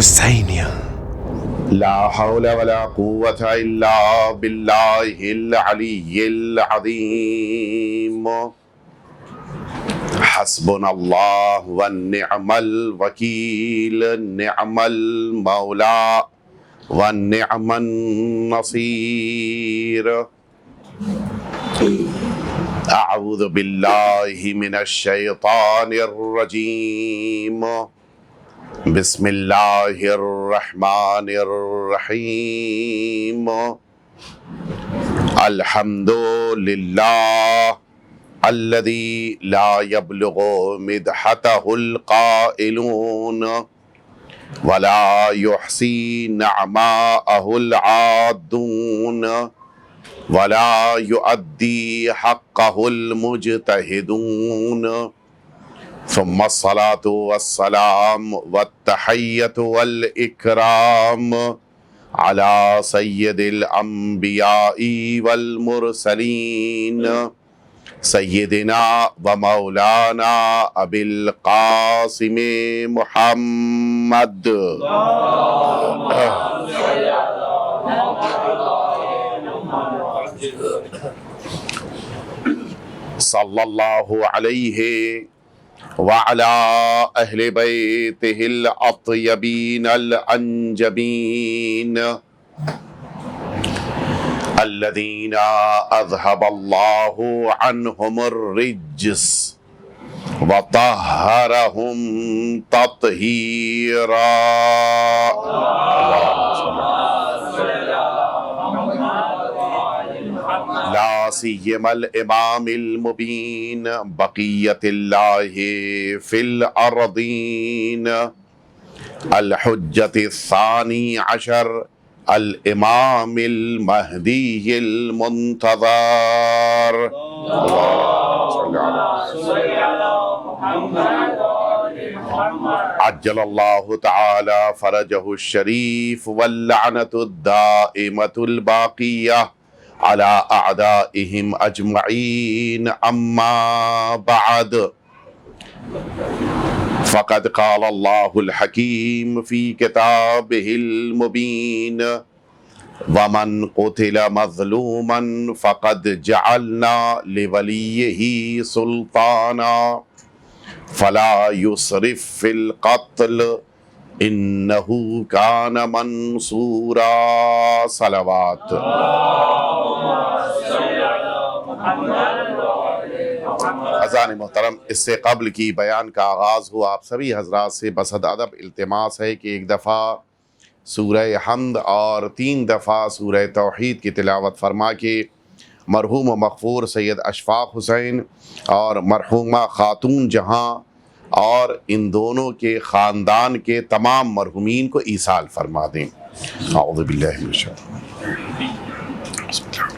حسینیہ. لا حول ولا قوة الا باللہ العلی العظیم. حسبنا اللہ ونعم الوکیل، نعم المولا ونعم النصیر. اعوذ باللہ من الشیطان الرجیم. بسم اللہ الرحمن الرحیم. الحمد للہ الذی لا یبلغ مدحتہ القائلون ولا یحصی نعماءہ العادون ولا یؤدی حقہ المجتہدون. ثم الصلاة والسلام والتحیۃ والإکرام على سید الانبیاء والمرسلین سیدنا و مولانا ابی القاسم محمد. صلی اللہ علیہ وعلى اہل بیتہ الاطیبین الانجبین الذین اذهب اللہ عنہم الرجس وطہرہم تطہیرا. لا سیما الامام المبین بقیت اللہ فی الارضین الحجۃ الثانی عشر الامام المہدی المنتظر. عجل اللہ تعالی فرجہ الشریف واللعنۃ الدائمۃ الباقیہ على اعدائهم اجمعین. اما بعد فقد قال اللہ الحکیم فی کتابہ المبین ومن قتل مظلوما فقد جعلنا لولیہ سلطانا فلا يسرف في القتل انہو کان منصورا. صلوات. اذان محترم، اس سے قبل کی بیان کا آغاز ہوا آپ سبھی حضرات سے بس ادب التماس ہے کہ ایک دفعہ سورہ حمد اور 3 دفعہ سورہ توحید کی تلاوت فرما کے مرحوم و مغفور سید اشفاق حسین اور مرحومہ خاتون جہاں اور ان دونوں کے خاندان کے تمام مرحومین کو ایصال فرما دیں. اعوذ باللہ من الشیطان الرجیم. بسم اللہ.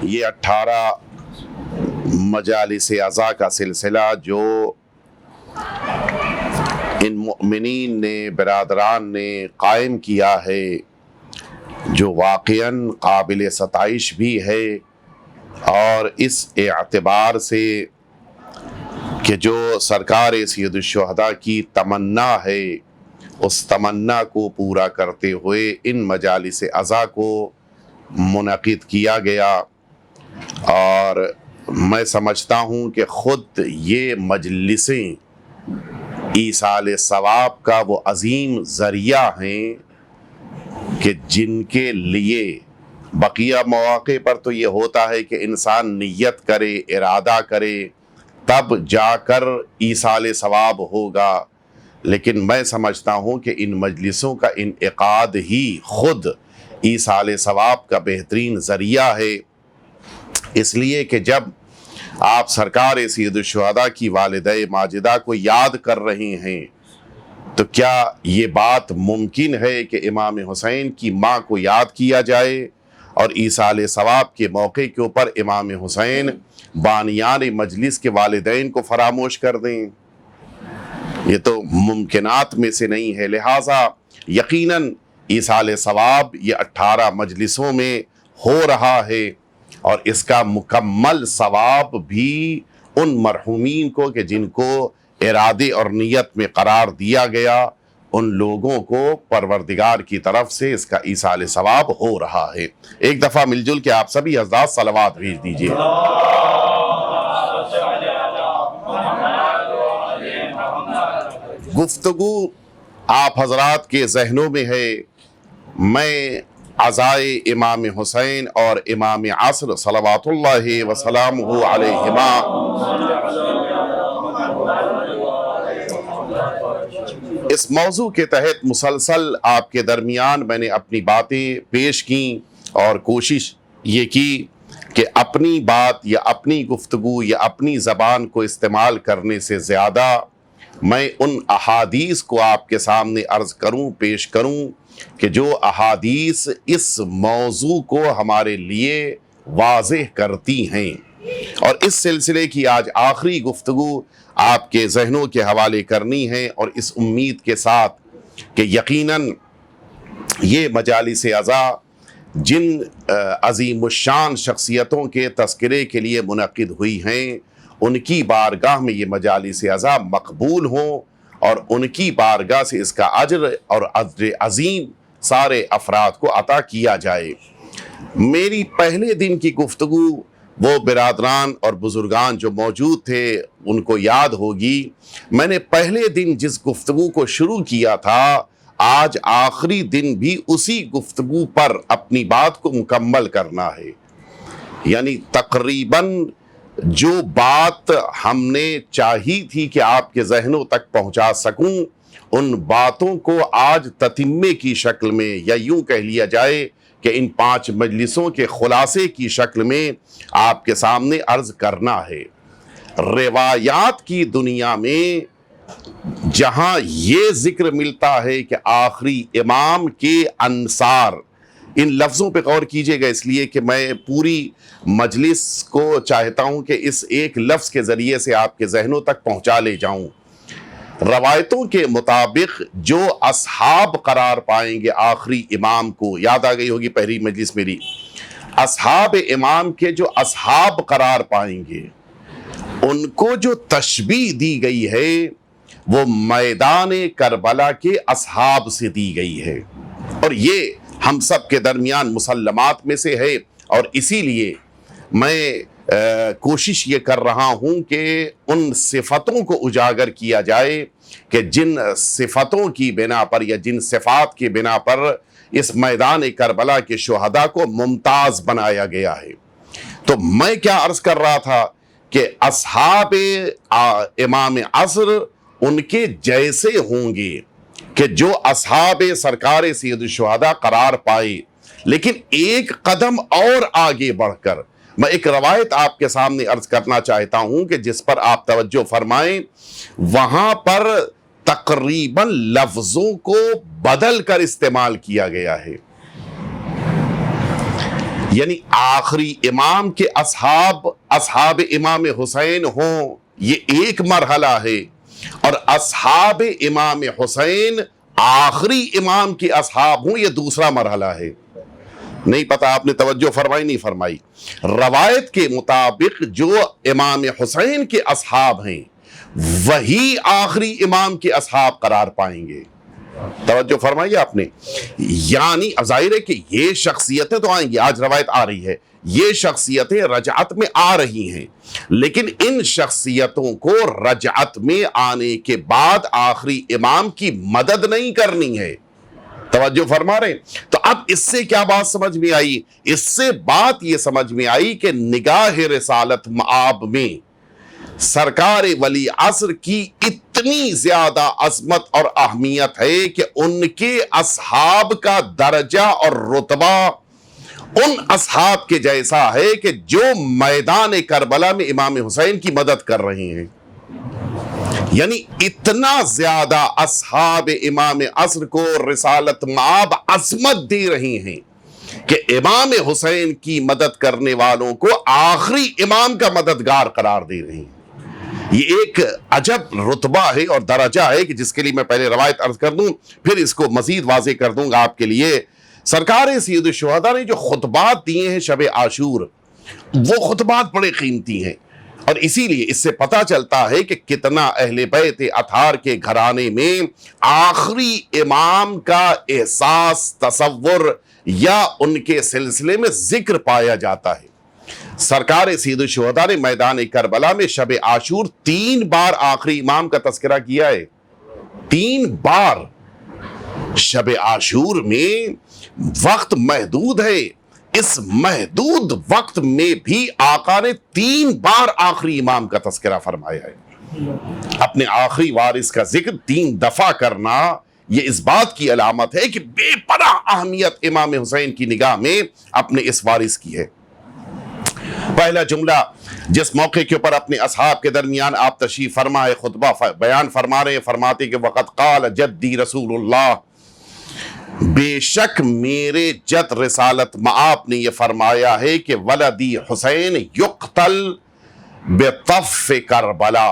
یہ 18 مجالس عزا کا سلسلہ جو ان مؤمنین نے، برادران نے قائم کیا ہے، جو واقعاً قابل ستائش بھی ہے، اور اس اعتبار سے کہ جو سرکار سید الشہداء کی تمنا ہے اس تمنا کو پورا کرتے ہوئے ان مجالس عزا کو منعقد کیا گیا. اور میں سمجھتا ہوں کہ خود یہ مجلسیں ایصال ثواب کا وہ عظیم ذریعہ ہیں کہ جن کے لیے بقیہ مواقع پر تو یہ ہوتا ہے کہ انسان نیت کرے، ارادہ کرے، تب جا کر ایصال ثواب ہوگا، لیکن میں سمجھتا ہوں کہ ان مجلسوں کا انعقاد ہی خود ایصال ثواب کا بہترین ذریعہ ہے، اس لیے کہ جب آپ سرکار سید الشہداء کی والدہ ماجدہ کو یاد کر رہے ہیں، تو کیا یہ بات ممکن ہے کہ امام حسین کی ماں کو یاد کیا جائے اور ایصال ثواب کے موقع کے اوپر امام حسین بانیان مجلس کے والدین کو فراموش کر دیں؟ یہ تو ممکنات میں سے نہیں ہے۔ لہٰذا یقیناً ایصال ثواب یہ 18 مجلسوں میں ہو رہا ہے، اور اس کا مکمل ثواب بھی ان مرحومین کو کہ جن کو ارادے اور نیت میں قرار دیا گیا، ان لوگوں کو پروردگار کی طرف سے اس کا ایصال ثواب ہو رہا ہے۔ ایک دفعہ مل جل کے آپ سبھی حضرات صلوات بھیج دیجئے۔ گفتگو آپ حضرات کے ذہنوں میں ہے، میں عزائے امام حسین اور امام عصر صلوات اللہ وسلامہ علیہما اس موضوع کے تحت مسلسل آپ کے درمیان میں نے اپنی باتیں پیش کیں، اور کوشش یہ کی کہ اپنی بات یا اپنی گفتگو یا اپنی زبان کو استعمال کرنے سے زیادہ میں ان احادیث کو آپ کے سامنے عرض کروں، پیش کروں کہ جو احادیث اس موضوع کو ہمارے لیے واضح کرتی ہیں۔ اور اس سلسلے کی آج آخری گفتگو آپ کے ذہنوں کے حوالے کرنی ہے، اور اس امید کے ساتھ کہ یقیناً یہ مجالس عزا جن عظیم الشان شخصیتوں کے تذکرے کے لیے منعقد ہوئی ہیں، ان کی بارگاہ میں یہ مجالس عزا مقبول ہوں، اور ان کی بارگاہ سے اس کا اجر اور اجر عظیم سارے افراد کو عطا کیا جائے۔ میری پہلے دن کی گفتگو وہ برادران اور بزرگان جو موجود تھے ان کو یاد ہوگی، میں نے پہلے دن جس گفتگو کو شروع کیا تھا، آج آخری دن بھی اسی گفتگو پر اپنی بات کو مکمل کرنا ہے۔ یعنی تقریباً جو بات ہم نے چاہی تھی کہ آپ کے ذہنوں تک پہنچا سکوں، ان باتوں کو آج تتمے کی شکل میں، یا یوں کہہ لیا جائے کہ ان 5 مجلسوں کے خلاصے کی شکل میں آپ کے سامنے عرض کرنا ہے۔ روایات کی دنیا میں جہاں یہ ذکر ملتا ہے کہ آخری امام کے انصار، ان لفظوں پہ غور کیجئے گا، اس لیے کہ میں پوری مجلس کو چاہتا ہوں کہ اس ایک لفظ کے ذریعے سے آپ کے ذہنوں تک پہنچا لے جاؤں۔ روایتوں کے مطابق جو اصحاب قرار پائیں گے آخری امام کو، یاد آ گئی ہوگی پہلی مجلس میری، اصحاب امام کے جو اصحاب قرار پائیں گے، ان کو جو تشبیہ دی گئی ہے وہ میدان کربلا کے اصحاب سے دی گئی ہے، اور یہ ہم سب کے درمیان مسلمات میں سے ہے، اور اسی لیے میں کوشش یہ کر رہا ہوں کہ ان صفتوں کو اجاگر کیا جائے کہ جن صفتوں کی بنا پر یا جن صفات کی بنا پر اس میدان کربلا کے شہداء کو ممتاز بنایا گیا ہے۔ تو میں کیا عرض کر رہا تھا کہ اصحاب امام عصر ان کے جیسے ہوں گے کہ جو اصحاب سرکار سید الشہداء قرار پائے، لیکن ایک قدم اور آگے بڑھ کر میں ایک روایت آپ کے سامنے عرض کرنا چاہتا ہوں کہ جس پر آپ توجہ فرمائیں۔ وہاں پر تقریباً لفظوں کو بدل کر استعمال کیا گیا ہے، یعنی آخری امام کے اصحاب امام حسین ہوں، یہ ایک مرحلہ ہے، اور اصحاب امام حسین آخری امام کے اصحاب ہوں، یہ دوسرا مرحلہ ہے۔ نہیں پتہ آپ نے توجہ فرمائی نہیں فرمائی۔ روایت کے مطابق جو امام حسین کے اصحاب ہیں وہی آخری امام کے اصحاب قرار پائیں گے۔ توجہ فرمائی آپ نے، یعنی ظاہر ہے کہ یہ شخصیتیں تو آئیں گی، آج روایت آ رہی ہے، یہ شخصیتیں رجعت میں آ رہی ہیں، لیکن ان شخصیتوں کو رجعت میں آنے کے بعد آخری امام کی مدد نہیں کرنی ہے۔ توجہ فرما رہے ہیں؟ تو اب اس سے کیا بات سمجھ میں آئی؟ اس سے بات یہ سمجھ میں آئی کہ نگاہ رسالت مآب میں سرکار ولی عصر کی اتنی زیادہ عظمت اور اہمیت ہے کہ ان کے اصحاب کا درجہ اور رتبہ ان اصحاب کے جیسا ہے کہ جو میدان کربلا میں امام حسین کی مدد کر رہے ہیں. یعنی اتنا زیادہ اصحاب امام عصر کو رسالت مآب عظمت دے رہی ہیں کہ امام حسین کی مدد کرنے والوں کو آخری امام کا مددگار قرار دے رہی ہیں. یہ ایک عجب رتبہ ہے اور درجہ ہے کہ جس کے لیے میں پہلے روایت عرض کر دوں پھر اس کو مزید واضح کر دوں گا آپ کے لیے. سرکار سید الشہداء نے جو خطبات دیے ہیں شب عاشور، وہ خطبات بڑے قیمتی ہیں، اور اسی لیے اس سے پتہ چلتا ہے کہ کتنا اہل بیت اطہار کے گھرانے میں آخری امام کا احساس، تصور یا ان کے سلسلے میں ذکر پایا جاتا ہے. سرکار سید الشہداء نے میدان کربلا میں شب عاشور 3 بار آخری امام کا تذکرہ کیا ہے. 3 بار. شب عاشور میں وقت محدود ہے، اس محدود وقت میں بھی آقا نے 3 بار آخری امام کا تذکرہ فرمایا ہے. اپنے آخری وارث کا ذکر 3 دفعہ کرنا یہ اس بات کی علامت ہے کہ بے پناہ اہمیت امام حسین کی نگاہ میں اپنے اس وارث کی ہے. پہلا جملہ جس موقع کے اوپر اپنے اصحاب کے درمیان آپ تشریف فرما ہے، خطبہ بیان فرما رہے ہیں، فرماتے کہ وقت قال جدی رسول اللہ، بے شک میرے جد رسالت مآب نے یہ فرمایا ہے کہ ولدی حسین یقتل بطف کربلا.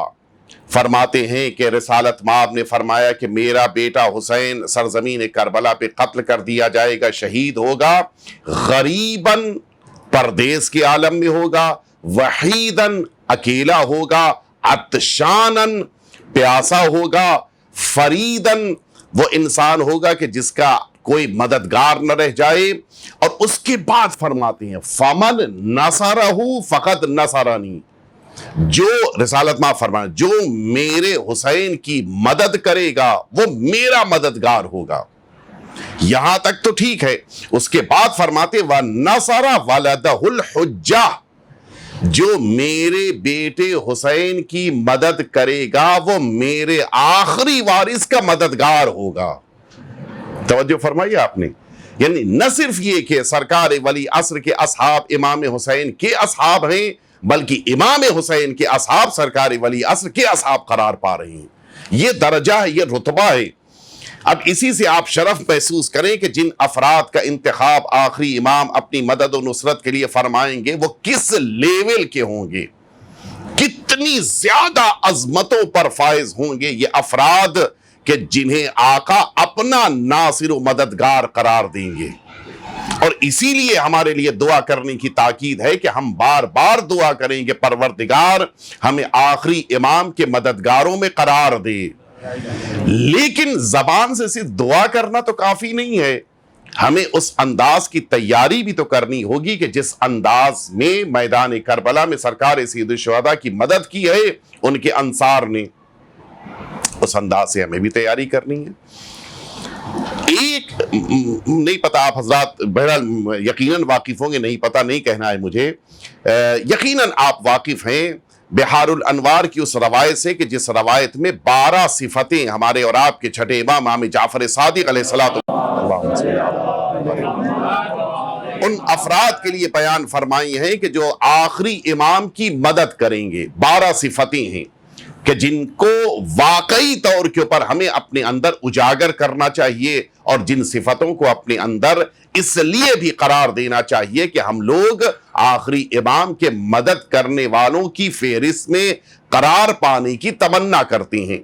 فرماتے ہیں کہ رسالت مآب نے فرمایا کہ میرا بیٹا حسین سرزمین کربلا پہ قتل کر دیا جائے گا، شہید ہوگا، غریباً پردیس کے عالم میں ہوگا، وحیداً اکیلا ہوگا، عطشاناً پیاسا ہوگا، فریداً وہ انسان ہوگا کہ جس کا کوئی مددگار نہ رہ جائے. اور اس کے بعد فرماتے ہیں فمن نصرہ فقد نصرنی، جو رسالت مآب فرمایا جو میرے حسین کی مدد کرے گا وہ میرا مددگار ہوگا. یہاں تک تو ٹھیک ہے. اس کے بعد فرماتے وَنَصَرَ وَلَدَهُ الْحُجَّةِ، جو میرے بیٹے حسین کی مدد کرے گا وہ میرے آخری وارث کا مددگار ہوگا. توجہ فرمائیے آپ نے. یعنی نہ صرف یہ کہ سرکار ولی عصر کے اصحاب امام حسین کے اصحاب ہیں، بلکہ امام حسین کے اصحاب سرکار ولی عصر کے اصحاب قرار پا رہے ہیں. یہ درجہ ہے، یہ رتبہ ہے. اب اسی سے آپ شرف محسوس کریں کہ جن افراد کا انتخاب آخری امام اپنی مدد و نصرت کے لیے فرمائیں گے وہ کس لیول کے ہوں گے، کتنی زیادہ عظمتوں پر فائز ہوں گے یہ افراد کہ جنہیں آقا اپنا ناصر و مددگار قرار دیں گے. اور اسی لیے ہمارے لیے دعا کرنے کی تاکید ہے کہ ہم بار بار دعا کریں کہ پروردگار ہمیں آخری امام کے مددگاروں میں قرار دے. لیکن زبان سے صرف دعا کرنا تو کافی نہیں ہے، ہمیں اس انداز کی تیاری بھی تو کرنی ہوگی کہ جس انداز میں میدان کربلا میں سرکار سید الشہداء کی مدد کی ہے ان کے انصار نے، اس انداز سے ہمیں بھی تیاری کرنی ہے. ایک نہیں پتا آپ حضرات بہرحال یقیناً واقف ہوں گے، نہیں پتا نہیں کہنا ہے مجھے، یقیناً آپ واقف ہیں بحار الانوار کی اس روایت سے کہ جس روایت میں 12 صفتیں ہمارے اور آپ کے چھٹے امام امام جعفر صادق علیہ الصلوۃ ان افراد کے لیے بیان فرمائی ہیں کہ جو آخری امام کی مدد کریں گے. 12 صفتیں ہیں کہ جن کو واقعی طور کے اوپر ہمیں اپنے اندر اجاگر کرنا چاہیے، اور جن صفتوں کو اپنے اندر اس لیے بھی قرار دینا چاہیے کہ ہم لوگ آخری امام کے مدد کرنے والوں کی فہرست میں قرار پانے کی تمنا کرتے ہیں.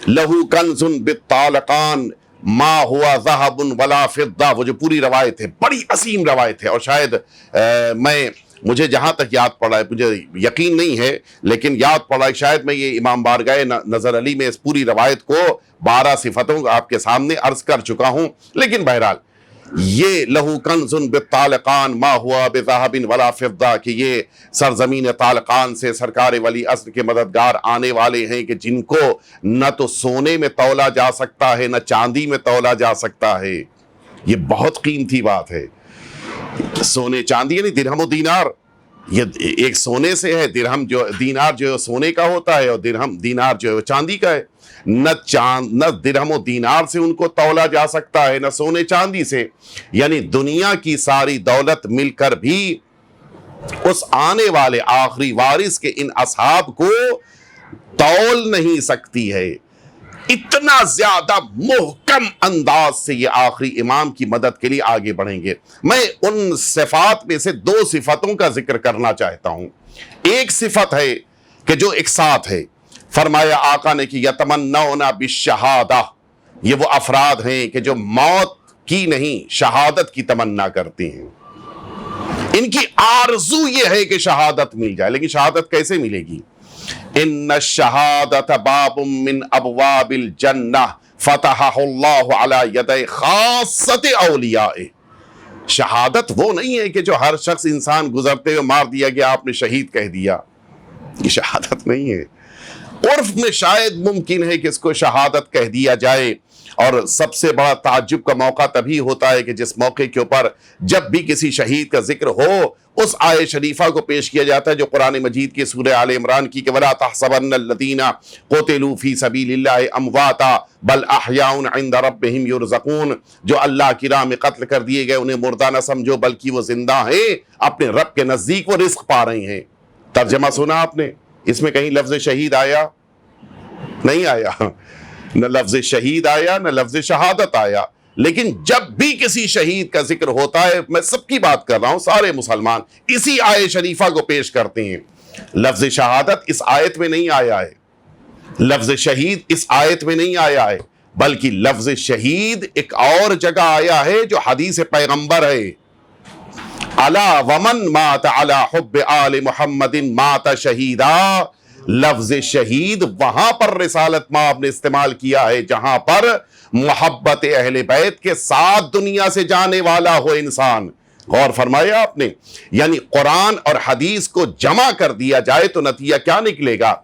لہو کنز بالطالقان ما ہوا ذہب ولا فضہ، وہ جو پوری روایت ہے بڑی عظیم روایت ہے، اور شاید مجھے جہاں تک یاد پڑا ہے، مجھے یقین نہیں ہے لیکن یاد پڑا ہے شاید میں یہ امام بارگاہ نظر علی میں اس پوری روایت کو 12 صفتوں آپ کے سامنے عرض کر چکا ہوں. لیکن بہرحال یہ لہو کنز بالطالقان ما ہوا بذہب ولا فضہ کہ یہ سرزمین طالقان سے سرکار ولی عصر کے مددگار آنے والے ہیں کہ جن کو نہ تو سونے میں تولا جا سکتا ہے نہ چاندی میں تولا جا سکتا ہے. یہ بہت قیمتی بات ہے. سونے چاندی یعنی درہم و دینار، یہ ایک سونے سے ہے، درہم جو دینار جو سونے کا ہوتا ہے، اور دینار جو ہے چاندی کا ہے۔ نہ درہم و دینار سے ان کو تولا جا سکتا ہے، نہ سونے چاندی سے۔ یعنی دنیا کی ساری دولت مل کر بھی اس آنے والے آخری وارث کے ان اصحاب کو تول نہیں سکتی ہے۔ اتنا زیادہ محکم انداز سے یہ آخری امام کی مدد کے لیے آگے بڑھیں گے۔ میں ان صفات میں سے 2 صفتوں کا ذکر کرنا چاہتا ہوں۔ ایک صفت ہے کہ جو ایک ساتھ ہے، فرمایا آقا نے کہ یتمنون بالشہادہ، یہ وہ افراد ہیں کہ جو موت کی نہیں شہادت کی تمنا کرتے ہیں۔ ان کی آرزو یہ ہے کہ شہادت مل جائے، لیکن شہادت کیسے ملے گی؟ ان الشہادت باب من ابواب الجنہ فتحہ اللہ علی ید خاصۃ اولیائہ۔ شہادت وہ نہیں ہے کہ جو ہر شخص انسان گزرتے ہوئے مار دیا گیا آپ نے شہید کہہ دیا، یہ شہادت نہیں ہے۔ عرف میں شاید ممکن ہے کہ اس کو شہادت کہہ دیا جائے، اور سب سے بڑا تعجب کا موقع تبھی ہوتا ہے کہ جس موقع کے اوپر جب بھی کسی شہید کا ذکر ہو اس آیت شریفہ کو پیش کیا جاتا ہے جو قرآن مجید کی سورہ آل عمران کی کہ وَلَا تَحْسَبَنَّ الَّذِينَ قُتِلُوا فِي سَبِيلِ اللَّهِ أَمْوَاتًا بَلْ أَحْيَاءٌ عِندَ رَبِّهِمْ يُرْزَقُونَ، جو اللہ کی راہ میں قتل کر دیے گئے انہیں مردہ نہ سمجھو بلکہ وہ زندہ ہیں، اپنے رب کے نزدیک وہ رزق پا رہے ہیں۔ ترجمہ سنا آپ نے؟ اس میں کہیں لفظ شہید آیا؟ نہیں آیا، نہ لفظ شہید آیا نہ لفظ شہادت آیا۔ لیکن جب بھی کسی شہید کا ذکر ہوتا ہے، میں سب کی بات کر رہا ہوں، سارے مسلمان اسی آیت شریفہ کو پیش کرتے ہیں۔ لفظ شہادت اس آیت میں نہیں آیا ہے، لفظ شہید اس آیت میں نہیں آیا ہے، بلکہ لفظ شہید ایک اور جگہ آیا ہے جو حدیث پیغمبر ہے۔ الا ومن مات علی حب آل محمد مات شہیدا، لفظ شہید وہاں پر رسالت مآب نے استعمال کیا ہے جہاں پر محبت اہل بیت کے ساتھ دنیا سے جانے والا ہو انسان۔ غور فرمایا آپ نے؟ یعنی قرآن اور حدیث کو جمع کر دیا جائے تو نتیجہ کیا نکلے گا؟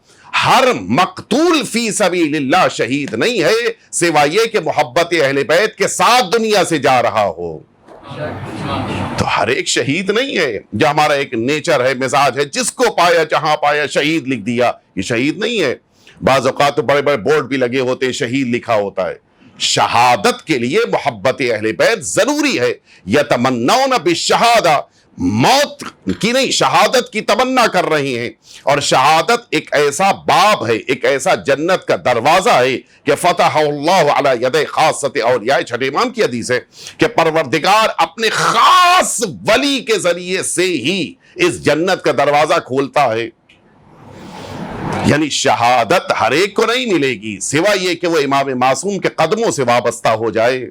ہر مقتول فی سبیل اللہ شہید نہیں ہے سوائے یہ کہ محبت اہل بیت کے ساتھ دنیا سے جا رہا ہو۔ تو ہر ایک شہید نہیں ہے، جو ہمارا ایک نیچر ہے، مزاج ہے، جس کو پایا جہاں پایا شہید لکھ دیا، یہ شہید نہیں ہے۔ بعض اوقات تو بڑے بڑے بورڈ بھی لگے ہوتے ہیں، شہید لکھا ہوتا ہے۔ شہادت کے لیے محبت اہل بیت ضروری ہے۔ یتمنون بالشہادہ، موت کی نہیں شہادت کی تمنا کر رہے ہیں، اور شہادت ایک ایسا باب ہے، ایک ایسا جنت کا دروازہ ہے کہ فتح اللہ علی ید خاصۃ اولیاء، چھٹے امام کی حدیث ہے کہ پروردگار اپنے خاص ولی کے ذریعے سے ہی اس جنت کا دروازہ کھولتا ہے۔ یعنی شہادت ہر ایک کو نہیں ملے گی سوائے یہ کہ وہ امام معصوم کے قدموں سے وابستہ ہو جائے۔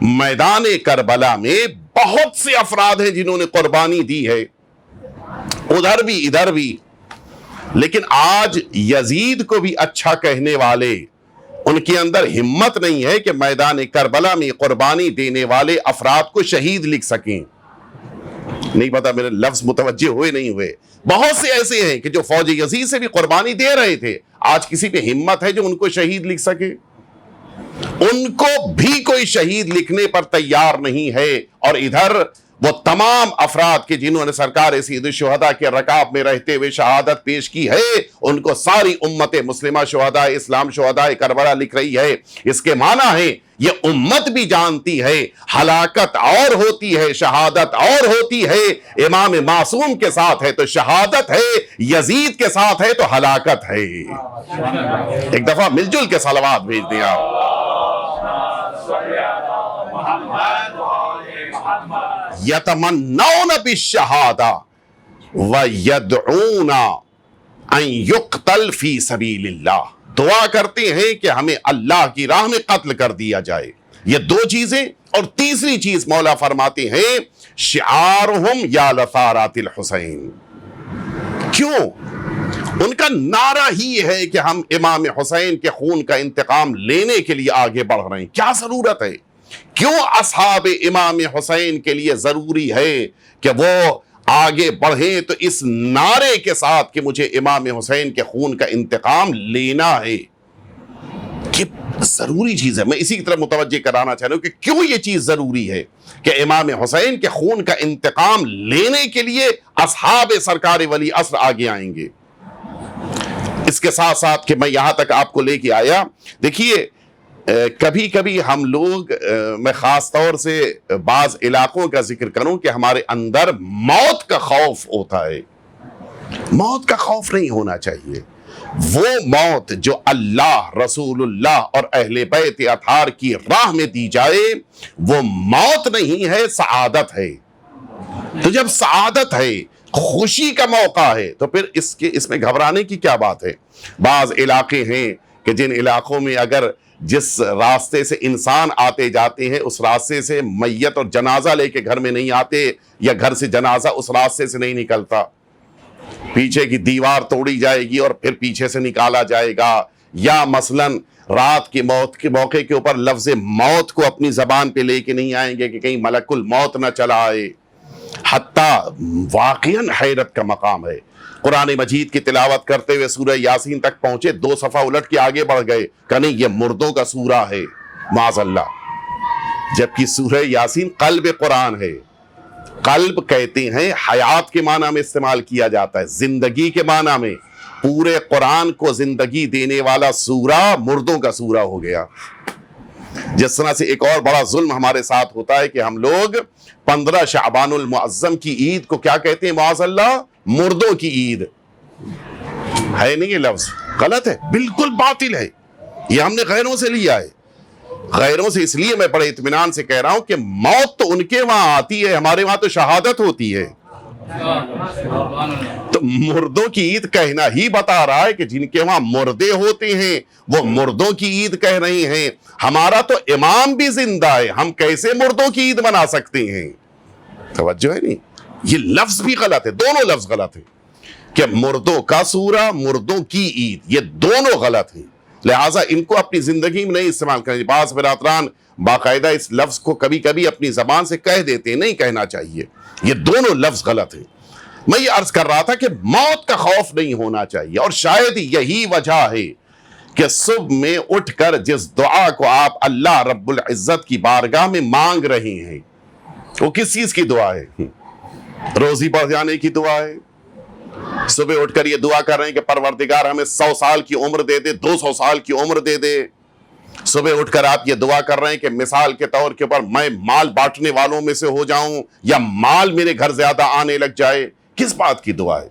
میدان کربلا میں بہت سے افراد ہیں جنہوں نے قربانی دی ہے، ادھر بھی ادھر بھی، لیکن آج یزید کو بھی اچھا کہنے والے، ان کے اندر ہمت نہیں ہے کہ میدان کربلا میں قربانی دینے والے افراد کو شہید لکھ سکیں۔ نہیں پتا میرے لفظ متوجہ ہوئے نہیں ہوئے۔ بہت سے ایسے ہیں کہ جو فوج یزید سے بھی قربانی دے رہے تھے، آج کسی پہ ہمت ہے جو ان کو شہید لکھ سکے؟ ان کو بھی کوئی شہید لکھنے پر تیار نہیں ہے، اور ادھر وہ تمام افراد کے جنہوں نے سرکار سید الشہداء کے رکاب میں رہتے ہوئے شہادت پیش کی ہے، ان کو ساری امت مسلمہ شہداء اسلام شہداء کربلا لکھ رہی ہے۔ اس کے معنی ہے یہ امت بھی جانتی ہے ہلاکت اور ہوتی ہے، شہادت اور ہوتی ہے۔ امام معصوم کے ساتھ ہے تو شہادت ہے، یزید کے ساتھ ہے تو ہلاکت ہے۔ ایک دفعہ مل جل کے صلوات بھیج دیا۔ یتمنون بالشہادہ ویدعون ان یقتل فی سبیل اللہ، دعا کرتے ہیں کہ ہمیں اللہ کی راہ میں قتل کر دیا جائے۔ یہ 2 چیزیں، اور تیسری چیز مولا فرماتے ہیں شعارہم یا لثارات الحسین۔ کیوں؟ ان کا نعرہ ہی ہے کہ ہم امام حسین کے خون کا انتقام لینے کے لیے آگے بڑھ رہے ہیں۔ کیا ضرورت ہے؟ کیوں اصحاب امام حسین کے لیے ضروری ہے کہ وہ آگے بڑھیں؟ تو اس نعرے کے ساتھ کہ مجھے امام حسین کے خون کا انتقام لینا ہے۔ کہ ضروری چیز ہے. میں اسی کی طرف متوجہ کرانا چاہ رہا ہوں کہ کیوں یہ چیز ضروری ہے کہ امام حسین کے خون کا انتقام لینے کے لیے اصحاب سرکار ولی عصر آگے آئیں گے. اس کے ساتھ ساتھ کہ میں یہاں تک آپ کو لے کے آیا, دیکھیے کبھی کبھی ہم لوگ, میں خاص طور سے بعض علاقوں کا ذکر کروں کہ ہمارے اندر موت کا خوف ہوتا ہے. موت کا خوف نہیں ہونا چاہیے. وہ موت جو اللہ, رسول اللہ اور اہل بیت اطہار کی راہ میں دی جائے وہ موت نہیں ہے, سعادت ہے. تو جب سعادت ہے, خوشی کا موقع ہے, تو پھر اس میں گھبرانے کی کیا بات ہے. بعض علاقے ہیں کہ جن علاقوں میں اگر جس راستے سے انسان آتے جاتے ہیں اس راستے سے میت اور جنازہ لے کے گھر میں نہیں آتے, یا گھر سے جنازہ اس راستے سے نہیں نکلتا, پیچھے کی دیوار توڑی جائے گی اور پھر پیچھے سے نکالا جائے گا. یا مثلاً رات کی موت کے موقع کے اوپر لفظ موت کو اپنی زبان پہ لے کے نہیں آئیں گے کہ کہیں ملک الموت نہ چلا آئے. حتیٰ واقعاً حیرت کا مقام ہے. قرآن مجید کی تلاوت کرتے ہوئے سورہ یاسین تک پہنچے, 2 صفحہ الٹ کے آگے بڑھ گئے کہ نہیں یہ مردوں کا سورہ ہے معاذ اللہ, جبکہ سورہ یاسین قلب قرآن ہے. قلب کہتے ہیں حیات کے معنی میں استعمال کیا جاتا ہے, زندگی کے معنی میں. پورے قرآن کو زندگی دینے والا سورہ مردوں کا سورہ ہو گیا. جس طرح سے ایک اور بڑا ظلم ہمارے ساتھ ہوتا ہے کہ ہم لوگ 15 شعبان المعظم کی عید کو کیا کہتے ہیں معاذ اللہ, مردوں کی عید. ہے نہیں یہ لفظ, غلط ہے, بالکل باطل ہے. یہ ہم نے غیروں سے لیا ہے. غیروں سے اس لیے میں بڑے اطمینان سے کہہ رہا ہوں کہ موت تو ان کے وہاں آتی ہے, ہمارے وہاں تو شہادت ہوتی ہے. تو مردوں کی عید کہنا ہی بتا رہا ہے کہ جن کے وہاں مردے ہوتے ہیں وہ مردوں کی عید کہہ رہے ہیں. ہمارا تو امام بھی زندہ ہے, ہم کیسے مردوں کی عید بنا سکتے ہیں. توجہ ہے نہیں, یہ لفظ بھی غلط ہے, دونوں لفظ غلط ہیں کہ مردوں کا سورہ, مردوں کی عید, یہ دونوں غلط ہیں. لہٰذا ان کو اپنی زندگی میں نہیں استعمال کریں. بعض برادران باقاعدہ اس لفظ کو کبھی کبھی اپنی زبان سے کہہ دیتے ہیں, نہیں کہنا چاہیے. یہ دونوں لفظ غلط ہیں. میں یہ عرض کر رہا تھا کہ موت کا خوف نہیں ہونا چاہیے, اور شاید یہی وجہ ہے کہ صبح میں اٹھ کر جس دعا کو آپ اللہ رب العزت کی بارگاہ میں مانگ رہے ہیں وہ کس چیز کی دعا ہے؟ روزی بڑھ جانے کی دعا ہے. صبح اٹھ کر یہ دعا کر رہے ہیں کہ پروردگار ہمیں 100 سال کی عمر دے دے, 200 سال کی عمر دے دے. صبح اٹھ کر آپ یہ دعا کر رہے ہیں کہ مثال کے طور کے اوپر میں مال بانٹنے والوں میں سے ہو جاؤں, یا مال میرے گھر زیادہ آنے لگ جائے. کس بات کی دعا ہے؟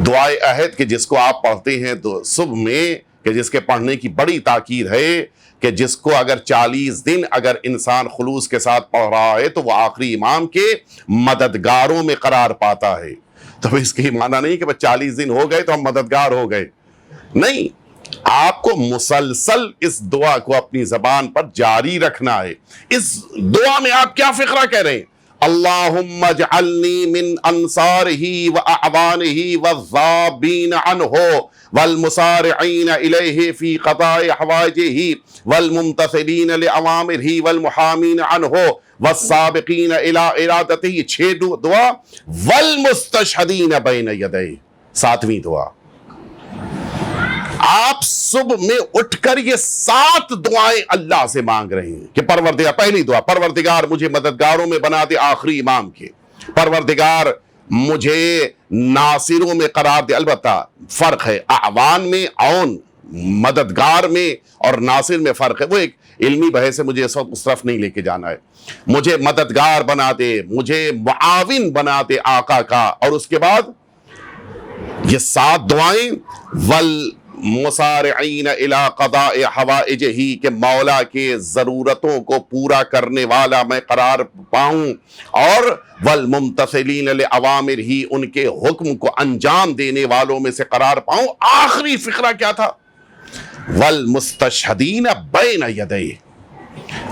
دعائے عہد کہ جس کو آپ پڑھتے ہیں صبح میں, کہ جس کے پڑھنے کی بڑی تاکید ہے کہ جس کو اگر 40 دن اگر انسان خلوص کے ساتھ پڑھ رہا ہے تو وہ آخری امام کے مددگاروں میں قرار پاتا ہے. تو اس کی معنی نہیں کہ 40 دن ہو گئے تو ہم مددگار ہو گئے, نہیں. آپ کو مسلسل اس دعا کو اپنی زبان پر جاری رکھنا ہے. اس دعا میں آپ کیا فقرہ کہہ رہے ہیں؟ اللہم اجعلنی من انصارہ و اعوانہ والذابین عنہ والمسارعین الیہ فی قضاء حوائجہ والممتثلین لأوامرہ والمحامین عنہ والسابقین الی ارادتہ. یہ 6 دعا. والمستشہدین بین یدیہ 7ویں دعا. آپ صبح میں اٹھ کر یہ 7 دعائیں اللہ سے مانگ رہے ہیں کہ پروردگار, پہلی دعا پروردگار مجھے مددگاروں میں بنا دے آخری امام کے, پروردگار مجھے ناصروں میں قرار دے. البتہ فرق ہے اعوان میں, عون مددگار میں, اور ناصر میں فرق ہے. وہ ایک علمی بحث سے مجھے اس وقت اس طرف نہیں لے کے جانا ہے. مجھے مددگار بنا دے, مجھے معاون بنا دے آقا کا. اور اس کے بعد یہ 7 دعائیں. والمسارعین الی قضاء حوائجہ, کہ مولا کے ضرورتوں کو پورا کرنے والا میں قرار پاؤں. اور والممتثلین لأوامرہ, ان کے حکم کو انجام دینے والوں میں سے قرار پاؤں. آخری فقرہ کیا تھا؟ والمستشہدین بین یدیہ,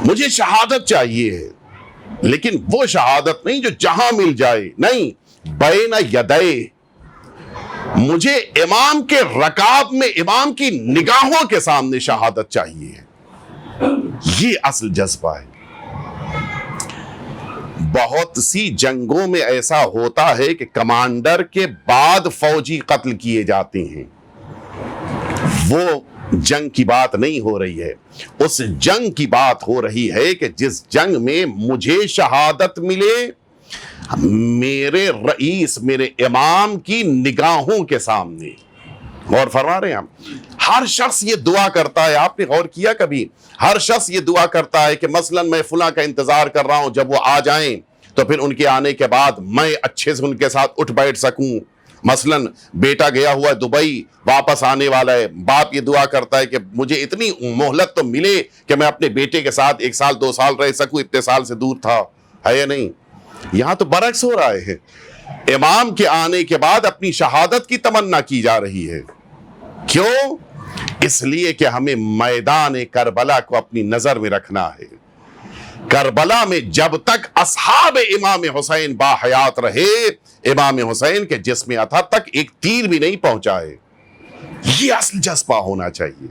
مجھے شہادت چاہیے ہے, لیکن وہ شہادت نہیں جو جہاں مل جائے, نہیں, بین یدیہ. مجھے امام کے رکاب میں امام کی نگاہوں کے سامنے شہادت چاہیے. یہ اصل جذبہ ہے. بہت سی جنگوں میں ایسا ہوتا ہے کہ کمانڈر کے بعد فوجی قتل کیے جاتے ہیں. وہ جنگ کی بات نہیں ہو رہی ہے، اس جنگ کی بات ہو رہی ہے کہ جس جنگ میں مجھے شہادت ملے میرے رئیس، میرے امام کی نگاہوں کے سامنے۔ غور فرما رہے ہیں ہم؟ ہر شخص یہ دعا کرتا ہے، آپ نے غور کیا کبھی؟ ہر شخص یہ دعا کرتا ہے کہ مثلا میں فلاں کا انتظار کر رہا ہوں، جب وہ آ جائیں تو پھر ان کے آنے کے بعد میں اچھے سے ان کے ساتھ اٹھ بیٹھ سکوں۔ مثلا بیٹا گیا ہوا ہے دبئی، واپس آنے والا ہے، باپ یہ دعا کرتا ہے کہ مجھے اتنی مہلت تو ملے کہ میں اپنے بیٹے کے ساتھ 1 سال 2 سال رہ سکوں، اتنے سال سے دور تھا، ہے یا نہیں؟ یہاں تو برعکس ہو رہا ہے، امام کے آنے کے بعد اپنی شہادت کی تمنا کی جا رہی ہے۔ کیوں؟ اس لیے کہ ہمیں میدان کربلا کو اپنی نظر میں رکھنا ہے۔ کربلا میں جب تک اصحاب امام حسین باحیات رہے، امام حسین کے جسم اطہر تک ایک تیر بھی نہیں پہنچا ہے۔ یہ اصل جذبہ ہونا چاہیے۔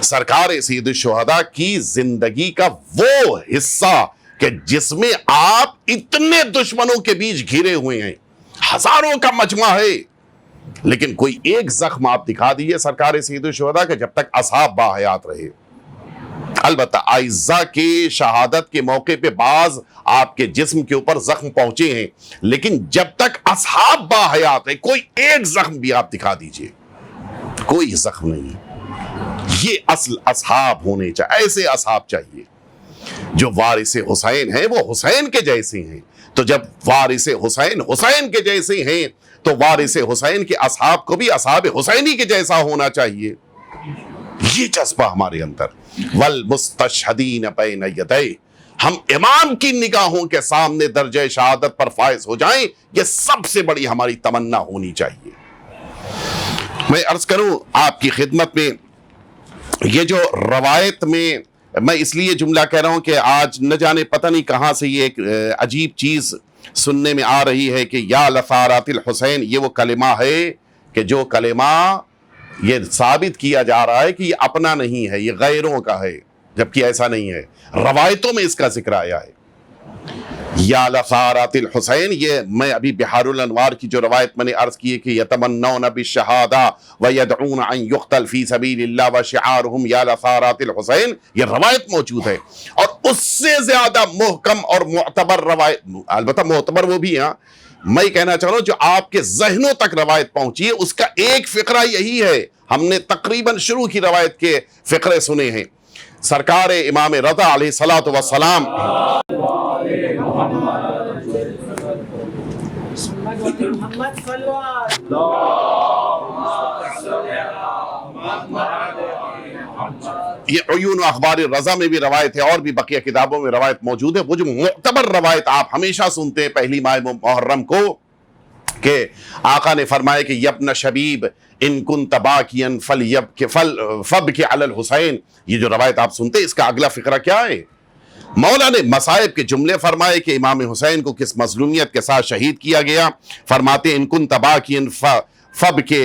سرکار سید الشہداء کی زندگی کا وہ حصہ کہ جس میں آپ اتنے دشمنوں کے بیچ گھرے ہوئے ہیں، ہزاروں کا مجمع ہے، لیکن کوئی ایک زخم آپ دکھا دیئے سرکار سید الشہداء کہ جب تک اصحاب باحیات رہے۔ البتہ اعزاء کی شہادت کے موقع پہ بعض آپ کے جسم کے اوپر زخم پہنچے ہیں، لیکن جب تک اصحاب باحیات ہیں کوئی ایک زخم بھی آپ دکھا دیجئے، کوئی زخم نہیں۔ یہ اصل اصحاب ہونے چاہیے، ایسے اصحاب چاہیے جو وارث حسین ہیں، وہ حسین کے جیسے ہیں۔ تو جب وارث حسین حسین کے جیسے ہیں تو وارث حسین کے اصحاب کو بھی اصحاب حسینی کے جیسا ہونا چاہیے۔ یہ جذبہ ہمارے اندر۔ والمستشہدین بین یدیہ، ہم امام کی نگاہوں کے سامنے درجہ شہادت پر فائز ہو جائیں، یہ سب سے بڑی ہماری تمنا ہونی چاہیے۔ میں عرض کروں آپ کی خدمت میں، یہ جو روایت میں اس لیے جملہ کہہ رہا ہوں کہ آج نہ جانے پتہ نہیں کہاں سے یہ ایک عجیب چیز سننے میں آ رہی ہے کہ یا لثارات الحسین، یہ وہ کلمہ ہے کہ جو کلمہ یہ ثابت کیا جا رہا ہے کہ یہ اپنا نہیں ہے، یہ غیروں کا ہے، جبکہ ایسا نہیں ہے۔ روایتوں میں اس کا ذکر آیا ہے، یا لثارات الحسین۔ یہ میں ابھی بحار الانوار کی جو روایت میں نے عرض کی ہے کہ یتمنون بالشہادہ ویدعون ان یقتل فی سبیل اللہ وشعارہم یا لثارات الحسین، یہ روایت موجود ہے۔ اور اس سے زیادہ محکم اور معتبر روایت، البتہ معتبر وہ بھی ہیں، میں کہنا چاہ رہا ہوں جو آپ کے ذہنوں تک روایت پہنچی ہے، اس کا ایک فقرہ یہی ہے۔ ہم نے تقریباً شروع کی روایت کے فقرے سنے ہیں۔ سرکار امام رضا علیہ الصلوۃ والسلام یہ عیون و اخبار رضا میں بھی روایت ہے، اور بھی بقیہ کتابوں میں روایت موجود ہے۔ وہ جو معتبر روایت آپ ہمیشہ سنتے ہیں پہلی ماہ محرم کو، کہ آقا نے فرمایا کہ یبن شبیب ان کنت باکیا فابکی علی الحسین، یہ جو روایت آپ سنتے ہیں اس کا اگلا فقرہ کیا ہے؟ مولا نے مصائب کے جملے فرمائے کہ امام حسین کو کس مظلومیت کے ساتھ شہید کیا گیا۔ فرماتے ان کنت باکیا فابکی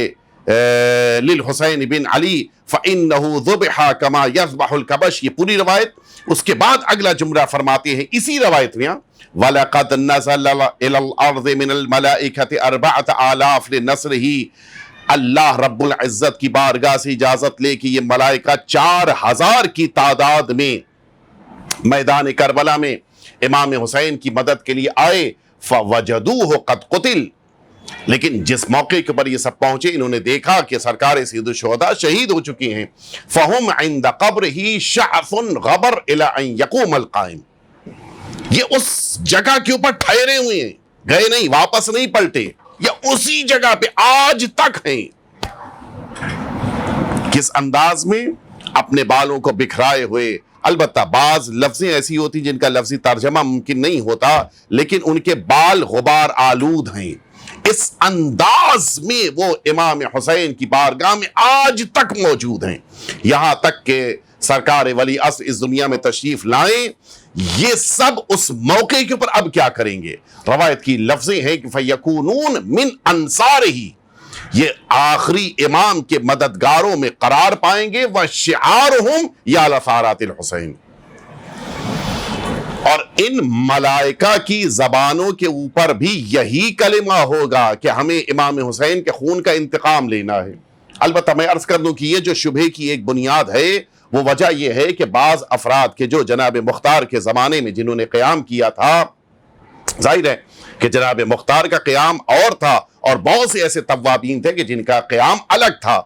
للحسین بن علی فإنہ ذبح کما یذبح الکبش، یہ پوری روایت۔ اس کے بعد اگلا جملہ فرماتے ہیں اسی روایت میں، وَلَقَدْ نَزَلَ إِلَى الْأَرْضِ مِنَ الْمَلَائِكَةِ 4,000 لِنَصْرِهِ، اللہ رب العزت کی بارگاہ سے اجازت لے کہ یہ ملائکہ 4,000 کی تعداد میں میدان کربلا میں امام حسین کی مدد کے لیے آئے۔ فَوَجَدُوهُ قَدْ قُتِلَ، لیکن جس موقع کے پر یہ سب پہنچے انہوں نے دیکھا کہ سرکار سید الشہداء شہید ہو چکی ہیں۔ فَهُمْ عِنْدَ قَبْرِهِ شَعْفٌ غَبَرْ إِلَىٰ أَنْ يَقُومَ الْقَائِمُ، یہ اس جگہ کے اوپر ٹھہرے ہوئے ہیں، گئے نہیں، واپس نہیں پلٹے، یہ اسی جگہ پہ آج تک ہیں۔ کس انداز میں؟ اپنے بالوں کو بکھرائے ہوئے۔ البتہ بعض لفظیں ایسی ہوتی جن کا لفظی ترجمہ ممکن نہیں ہوتا، لیکن ان کے بال غبار آلود ہیں۔ اس انداز میں وہ امام حسین کی بارگاہ میں آج تک موجود ہیں، یہاں تک کہ سرکار ولی عصر اس دنیا میں تشریف لائیں۔ یہ سب اس موقع کے اوپر اب کیا کریں گے؟ روایت کی لفظیں ہیں کہ فَيَكُونُونَ مِنْ أَنصَارِهِ، یہ آخری امام کے مددگاروں میں قرار پائیں گے۔ وَشِعَارُهُمْ يَا لَثَارَاتِ الْحُسَيْنِ، اور ان ملائکہ کی زبانوں کے اوپر بھی یہی کلمہ ہوگا کہ ہمیں امام حسین کے خون کا انتقام لینا ہے، البتہ میں عرض کر دوں کہ یہ جو شبہ کی ایک بنیاد ہے وہ وجہ یہ ہے کہ بعض افراد کے جو جناب مختار کے زمانے میں جنہوں نے قیام کیا تھا، ظاہر ہے کہ جناب مختار کا قیام اور تھا اور بہت سے ایسے توابین تھے کہ جن کا قیام الگ تھا،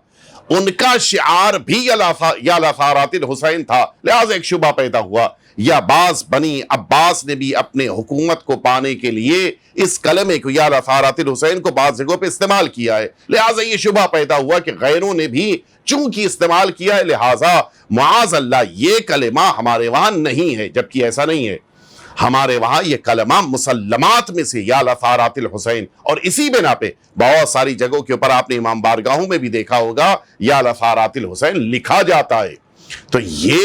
ان کا شعار بھی یا لثارات الحسین تھا، لہذا ایک شبہ پیدا ہوا، یا بعض بنی عباس نے بھی اپنے حکومت کو پانے کے لیے اس کلمے کو یا لثارات الحسین کو بعض جگہوں پہ استعمال کیا ہے، لہذا یہ شبہ پیدا ہوا کہ غیروں نے بھی چونکہ استعمال کیا ہے لہذا معاذ اللہ یہ کلمہ ہمارے وہاں نہیں ہے، جبکہ ایسا نہیں ہے۔ ہمارے وہاں یہ کلمہ مسلمات میں سے یا لثارات الحسین، اور اسی بنا پہ بہت ساری جگہوں کے اوپر آپ نے امام بارگاہوں میں بھی دیکھا ہوگا یا لثارات الحسین لکھا جاتا ہے۔ تو یہ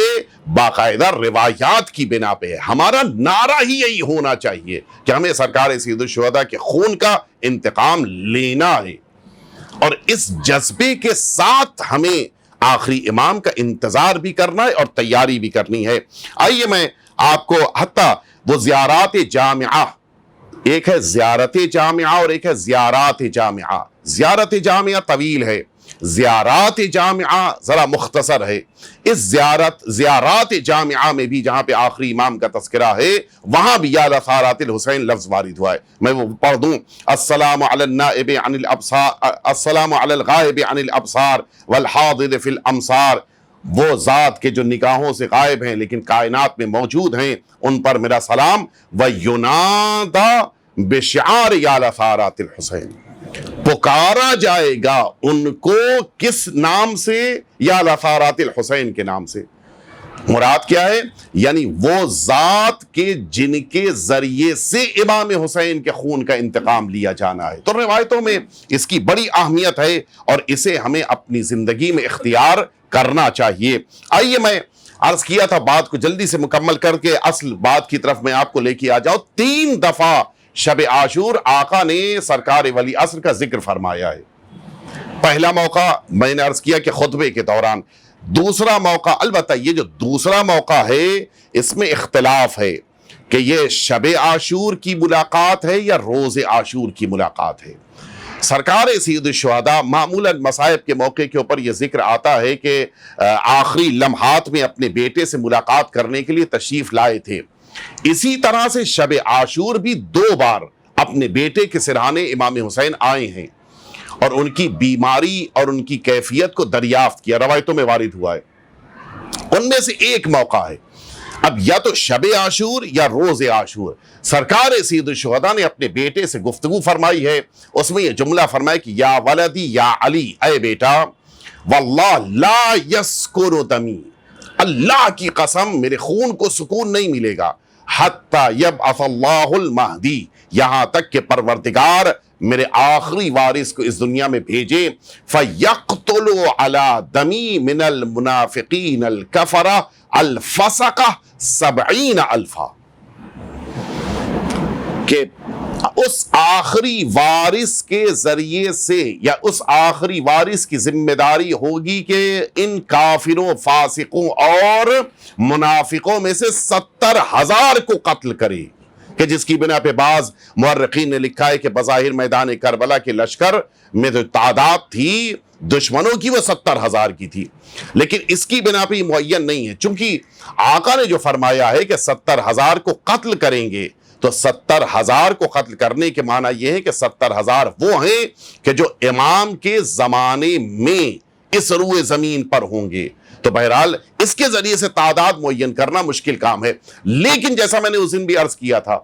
باقاعدہ روایات کی بنا پہ ہے۔ ہمارا نعرہ ہی یہی ہونا چاہیے کہ ہمیں سرکار سید الشہداء کے خون کا انتقام لینا ہے، اور اس جذبے کے ساتھ ہمیں آخری امام کا انتظار بھی کرنا ہے اور تیاری بھی کرنی ہے۔ آئیے میں آپ کو حتیٰ وہ زیارات جامعہ، ایک ہے زیارت جامعہ اور ایک ہے زیارات جامعہ، زیارت جامعہ طویل ہے، زیارات جامعہ ذرا مختصر ہے۔ اس زیارات جامعہ میں بھی جہاں پہ آخری امام کا تذکرہ ہے وہاں بھی یا لثارات الحسین لفظ وارد ہوا ہے۔ میں وہ پڑھ دوں: السلام علی النائب عن الابصار، السلام علی الغائب عن الابصار والحاضر فی الامصار، وہ ذات کے جو نگاہوں سے غائب ہیں لیکن کائنات میں موجود ہیں ان پر میرا سلام۔ وَيُنَادَى بِشِعَارِ يَا لَثَارَاتِ الْحُسَيْنِ، پکارا جائے گا ان کو کس نام سے؟ یا لثارات الحسین کے نام سے۔ مراد کیا ہے؟ یعنی وہ ذات کے جن کے ذریعے سے امام حسین کے خون کا انتقام لیا جانا ہے۔ تو روایتوں میں اس کی بڑی اہمیت ہے اور اسے ہمیں اپنی زندگی میں اختیار کرنا چاہیے۔ آئیے میں عرض کیا تھا بات کو جلدی سے مکمل کر کے اصل بات کی طرف میں آپ کو لے کے آ جاؤں۔ 3 دفعہ شب عاشور آقا نے سرکار ولی عصر کا ذکر فرمایا ہے۔ پہلا موقع میں نے عرض کیا کہ خطبے کے دوران، دوسرا موقع، البتہ یہ جو دوسرا موقع ہے اس میں اختلاف ہے کہ یہ شب عاشور کی ملاقات ہے یا روز عاشور کی ملاقات ہے۔ سرکار سید الشہداء معمولاً مصائب کے موقع کے اوپر یہ ذکر آتا ہے کہ آخری لمحات میں اپنے بیٹے سے ملاقات کرنے کے لیے تشریف لائے تھے۔ اسی طرح سے شب عاشور بھی 2 بار اپنے بیٹے کے سرہانے امام حسین آئے ہیں اور ان کی بیماری اور ان کی کیفیت کو دریافت کیا، روایتوں میں وارد ہوا ہے۔ ان میں سے ایک موقع ہے، اب یا تو شب عاشور یا روز عاشور، سرکار سید الشہداء نے اپنے بیٹے سے گفتگو فرمائی ہے، اس میں یہ جملہ فرمایا کہ یا ولدی یا علی، اے بیٹا، واللہ لا یسکن دمی، اللہ کی قسم میرے خون کو سکون نہیں ملے گا، حتی یبعث اللہ المہدی، یہاں تک کہ پروردگار میرے آخری وارث کو اس دنیا میں بھیجے، فَيَقْتُلُ عَلَى دَمِي مِنَ الْمُنَافِقِينَ الْكَفَرَةِ الْفَسَقَةِ 70,000، کہ اس آخری وارث کے ذریعے سے یا اس آخری وارث کی ذمہ داری ہوگی کہ ان کافروں، فاسقوں اور منافقوں میں سے 70,000 کو قتل کرے، کہ جس کی بنا پہ بعض مورخین نے لکھا ہے کہ بظاہر میدان کربلا کے لشکر میں جو تعداد تھی دشمنوں کی وہ 70,000 کی تھی، لیکن اس کی بنا پہ معین نہیں ہے، چونکہ آقا نے جو فرمایا ہے کہ 70,000 کو قتل کریں گے، تو 70,000 کو قتل کرنے کے معنی یہ ہے کہ 70,000 وہ ہیں کہ جو امام کے زمانے میں اس روئے زمین پر ہوں گے۔ تو بہرحال اس کے ذریعے سے تعداد معین کرنا مشکل کام ہے، لیکن جیسا میں نے اس دن بھی عرض کیا تھا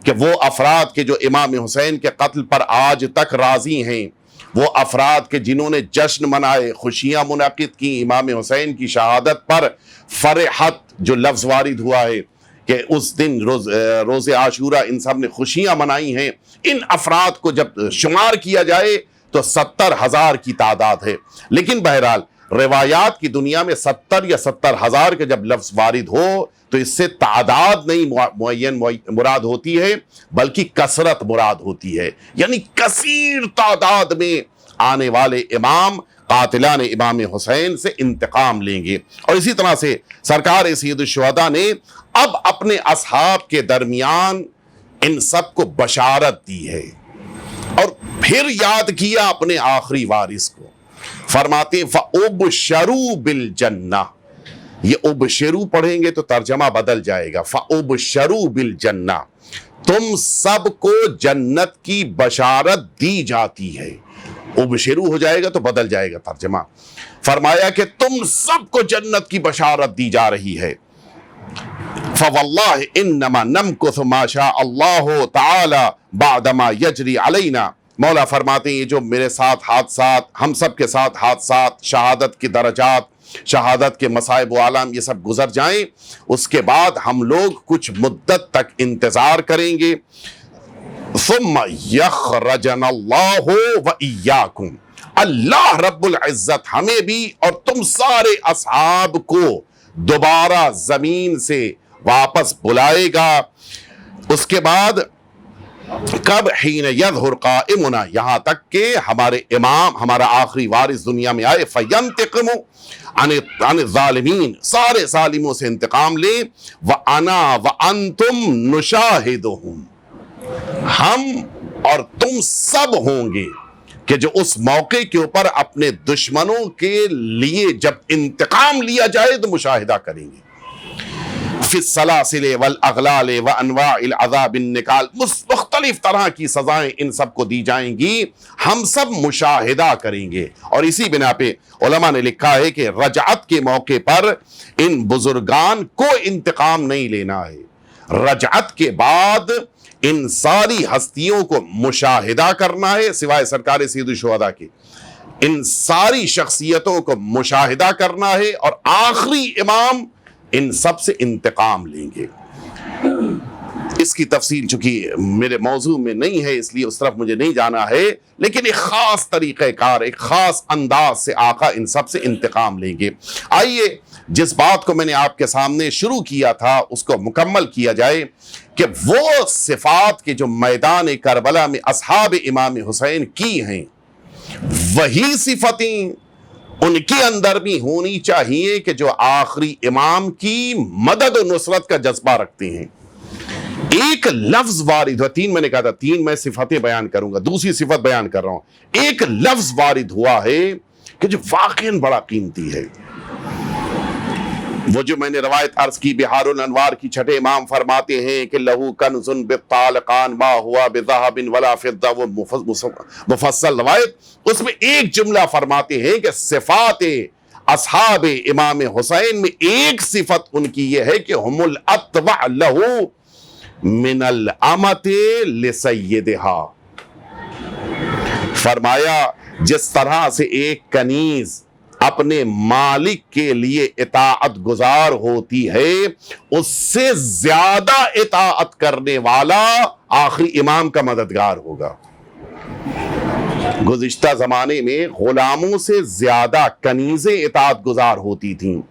کہ وہ افراد کے جو امام حسین کے قتل پر آج تک راضی ہیں، وہ افراد کے جنہوں نے جشن منائے، خوشیاں منعقد کی امام حسین کی شہادت پر، فرحت جو لفظ وارد ہوا ہے کہ اس دن روز عاشورہ ان سب نے خوشیاں منائی ہیں، ان افراد کو جب شمار کیا جائے تو 70,000 کی تعداد ہے۔ لیکن بہرحال روایات کی دنیا میں 70 یا 70,000 کے جب لفظ وارد ہو تو اس سے تعداد نہیں معین مراد ہوتی ہے بلکہ کثرت مراد ہوتی ہے، یعنی کثیر تعداد میں آنے والے امام قاتلان امام حسین سے انتقام لیں گے۔ اور اسی طرح سے سرکار سید الشہداء نے اب اپنے اصحاب کے درمیان ان سب کو بشارت دی ہے اور پھر یاد کیا اپنے آخری وارث کو۔ فرماتے ہیں فَأُبْشَرُوا بِالْجَنَّةِ، یہ ابشرو پڑھیں گے تو ترجمہ بدل جائے گا، فَأُبْشَرُوا بِالْجَنَّةِ، تم سب کو جنت کی بشارت دی جاتی ہے۔ ابشرو ہو جائے گا تو بدل جائے گا ترجمہ، فرمایا کہ تم سب کو جنت کی بشارت دی جا رہی ہے۔ فَوَاللَّهِ إِنَّمَا نَمْكُثُ مَا شَاءَ اللَّهُ تَعَالَى بَعْدَمَا يَجْرِي عَلَيْنَا، مولا فرماتے ہیں یہ جو میرے ساتھ حادثات، ہم سب کے ساتھ حادثات، شہادت کی درجات، شہادت کے مصائب و آلام، یہ سب گزر جائیں، اس کے بعد ہم لوگ کچھ مدت تک انتظار کریں گے۔ ثم یخرجنا اللہ وإیاکم، اللہ رب العزت ہمیں بھی اور تم سارے اصحاب کو دوبارہ زمین سے واپس بلائے گا۔ اس کے بعد کب؟ حین یظہر قائمنا، یہاں تک کہ ہمارے امام، ہمارا آخری وارث دنیا میں آئے، فینتقم عن الظالمین، سارے ظالموں سے انتقام لیں، وانا وانتم نشاہدہم، ہم اور تم سب ہوں گے کہ جو اس موقع کے اوپر اپنے دشمنوں کے لیے جب انتقام لیا جائے تو مشاہدہ کریں گے۔ فی السلاسل والاغلال وانواع العذاب النکال، مختلف طرح کی سزائیں ان سب کو دی جائیں گی، ہم سب مشاہدہ کریں گے۔ اور اسی بنا پہ علماء نے لکھا ہے کہ رجعت کے موقع پر ان بزرگان کو انتقام نہیں لینا ہے، رجعت کے بعد ان ساری ہستیوں کو مشاہدہ کرنا ہے، سوائے سرکار سید الشہداء کے، ان ساری شخصیتوں کو مشاہدہ کرنا ہے، اور آخری امام ان سب سے انتقام لیں گے۔ اس کی تفصیل چونکہ میرے موضوع میں نہیں ہے اس لیے اس طرف مجھے نہیں جانا ہے، لیکن ایک خاص طریقہ کار، ایک خاص انداز سے آقا ان سب سے انتقام لیں گے۔ آئیے جس بات کو میں نے آپ کے سامنے شروع کیا تھا اس کو مکمل کیا جائے کہ وہ صفات کے جو میدان کربلا میں اصحاب امام حسین کی ہیں، وہی صفتیں ان کے اندر بھی ہونی چاہیے کہ جو آخری امام کی مدد و نصرت کا جذبہ رکھتے ہیں۔ ایک لفظ وارد ہوا، تین میں نے کہا تھا، تین میں صفتیں بیان کروں گا، دوسری صفت بیان کر رہا ہوں۔ ایک لفظ وارد ہوا ہے کہ جو واقعاً بڑا قیمتی ہے، وہ جو میں نے روایت عرض کی، بحار الانوار کی چھٹے امام فرماتے ہیں کہ لہو کنز بالطالقان ما ہوا بذہب ولا فضہ، وہ مفصل روایت، اس میں ایک جملہ فرماتے ہیں کہ صفات اصحاب امام حسین میں ایک صفت ان کی یہ ہے کہ ہم الاتبع لہو من الامت لسیدہا، فرمایا جس طرح سے ایک کنیز اپنے مالک کے لیے اطاعت گزار ہوتی ہے، اس سے زیادہ اطاعت کرنے والا آخری امام کا مددگار ہوگا۔ گزشتہ زمانے میں غلاموں سے زیادہ کنیزیں اطاعت گزار ہوتی تھیں،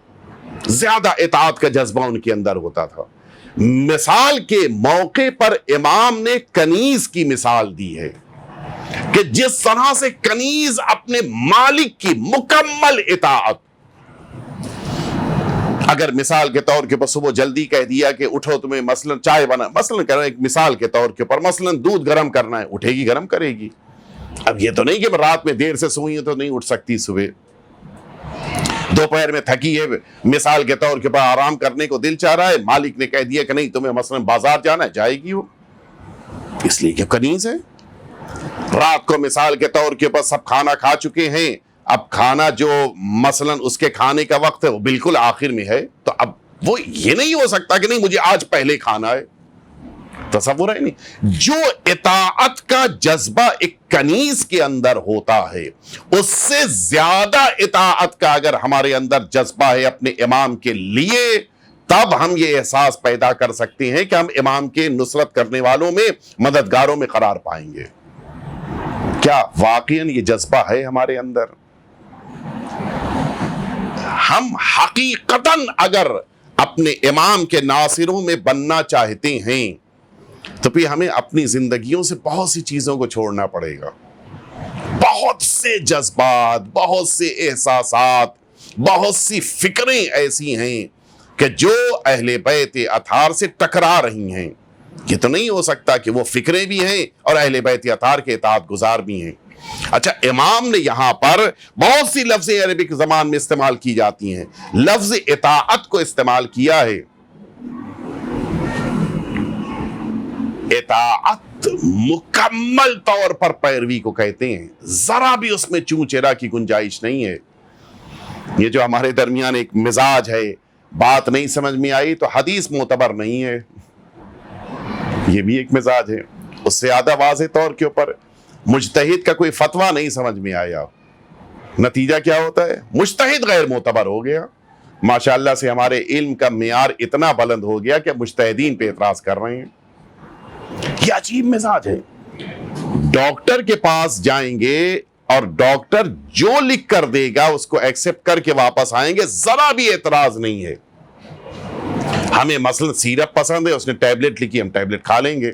زیادہ اطاعت کا جذبہ ان کے اندر ہوتا تھا۔ مثال کے موقع پر امام نے کنیز کی مثال دی ہے کہ جس طرح سے کنیز اپنے مالک کی مکمل اطاعت، اگر مثال کے طور کے اوپر صبح جلدی کہہ دیا کہ اٹھو تمہیں مثلا چائے بنا، مثلا کہہ رہا ایک مثال کے طور کے اوپر، مثلا دودھ گرم کرنا ہے، اٹھے گی گرم کرے گی۔ اب یہ تو نہیں کہ رات میں دیر سے سوئی ہے تو نہیں اٹھ سکتی، صبح دوپہر میں تھکی ہے، مثال کے طور کے اوپر آرام کرنے کو دل چاہ رہا ہے، مالک نے کہہ دیا کہ نہیں تمہیں مثلا بازار جانا ہے، جائے گی وہ، اس لیے کہ کنیز ہے۔ رات کو مثال کے طور کے اوپر سب کھانا کھا چکے ہیں، اب کھانا جو مثلا اس کے کھانے کا وقت ہے وہ بالکل آخر میں ہے، تو اب وہ یہ نہیں ہو سکتا کہ نہیں مجھے آج پہلے کھانا ہے، تصور ہے نہیں۔ جو اطاعت کا جذبہ ایک کنیز کے اندر ہوتا ہے، اس سے زیادہ اطاعت کا اگر ہمارے اندر جذبہ ہے اپنے امام کے لیے، تب ہم یہ احساس پیدا کر سکتے ہیں کہ ہم امام کے نصرت کرنے والوں میں، مددگاروں میں قرار پائیں گے۔ کیا واقعاً یہ جذبہ ہے ہمارے اندر؟ ہم حقیقتاً اگر اپنے امام کے ناصروں میں بننا چاہتے ہیں تو پھر ہمیں اپنی زندگیوں سے بہت سی چیزوں کو چھوڑنا پڑے گا، بہت سے جذبات، بہت سے احساسات، بہت سی فکریں ایسی ہیں کہ جو اہل بیت اطہار سے ٹکرا رہی ہیں۔ یہ تو نہیں ہو سکتا کہ وہ فکریں بھی ہیں اور اہل بیت اطہار کے اطاعت گزار بھی ہیں۔ اچھا، امام نے یہاں پر بہت سی لفظ عربک زبان میں استعمال کی جاتی ہیں، لفظ اطاعت کو استعمال کیا ہے۔ اطاعت مکمل طور پر پیروی کو کہتے ہیں، ذرا بھی اس میں چوں چرا کی گنجائش نہیں ہے۔ یہ جو ہمارے درمیان ایک مزاج ہے، بات نہیں سمجھ میں آئی تو حدیث معتبر نہیں ہے، یہ بھی ایک مزاج ہے۔ اس سے زیادہ واضح طور کے اوپر مجتہد کا کوئی فتویٰ نہیں سمجھ میں آیا، نتیجہ کیا ہوتا ہے؟ مجتہد غیر معتبر ہو گیا۔ ماشاءاللہ سے ہمارے علم کا معیار اتنا بلند ہو گیا کہ مجتہدین پہ اعتراض کر رہے ہیں۔ یہ عجیب مزاج ہے۔ ڈاکٹر کے پاس جائیں گے اور ڈاکٹر جو لکھ کر دے گا اس کو ایکسپٹ کر کے واپس آئیں گے، ذرا بھی اعتراض نہیں ہے۔ ہمیں مثلا سیرپ پسند ہے، اس نے ٹیبلٹ لکھی، ہم ٹیبلٹ کھا لیں گے۔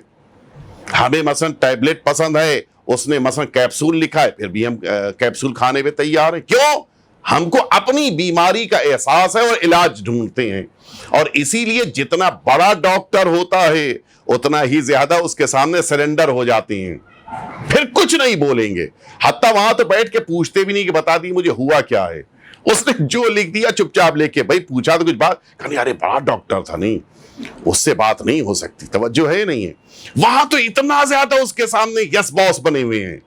ہمیں مثلا ٹیبلٹ پسند ہے، اس نے مثلا کیپسول لکھا ہے، پھر بھی ہم کیپسول کھانے پہ تیار ہیں۔ کیوں؟ ہم کو اپنی بیماری کا احساس ہے اور علاج ڈھونڈتے ہیں، اور اسی لیے جتنا بڑا ڈاکٹر ہوتا ہے اتنا ہی زیادہ اس کے سامنے سرنڈر ہو جاتے ہیں، پھر کچھ نہیں بولیں گے، حتیٰ وہاں تو بیٹھ کے پوچھتے بھی نہیں کہ بتا دی مجھے ہوا کیا ہے۔ اس نے جو لکھ دیا چپ چاپ لے کے، بھائی پوچھا تو کچھ بات، کہا ارے بڑا ڈاکٹر تھا، نہیں اس سے بات نہیں ہو سکتی، توجہ ہے نہیں ہے۔ وہاں تو اتنا زیادہ اس کے سامنے یس باس بنے ہوئے ہیں،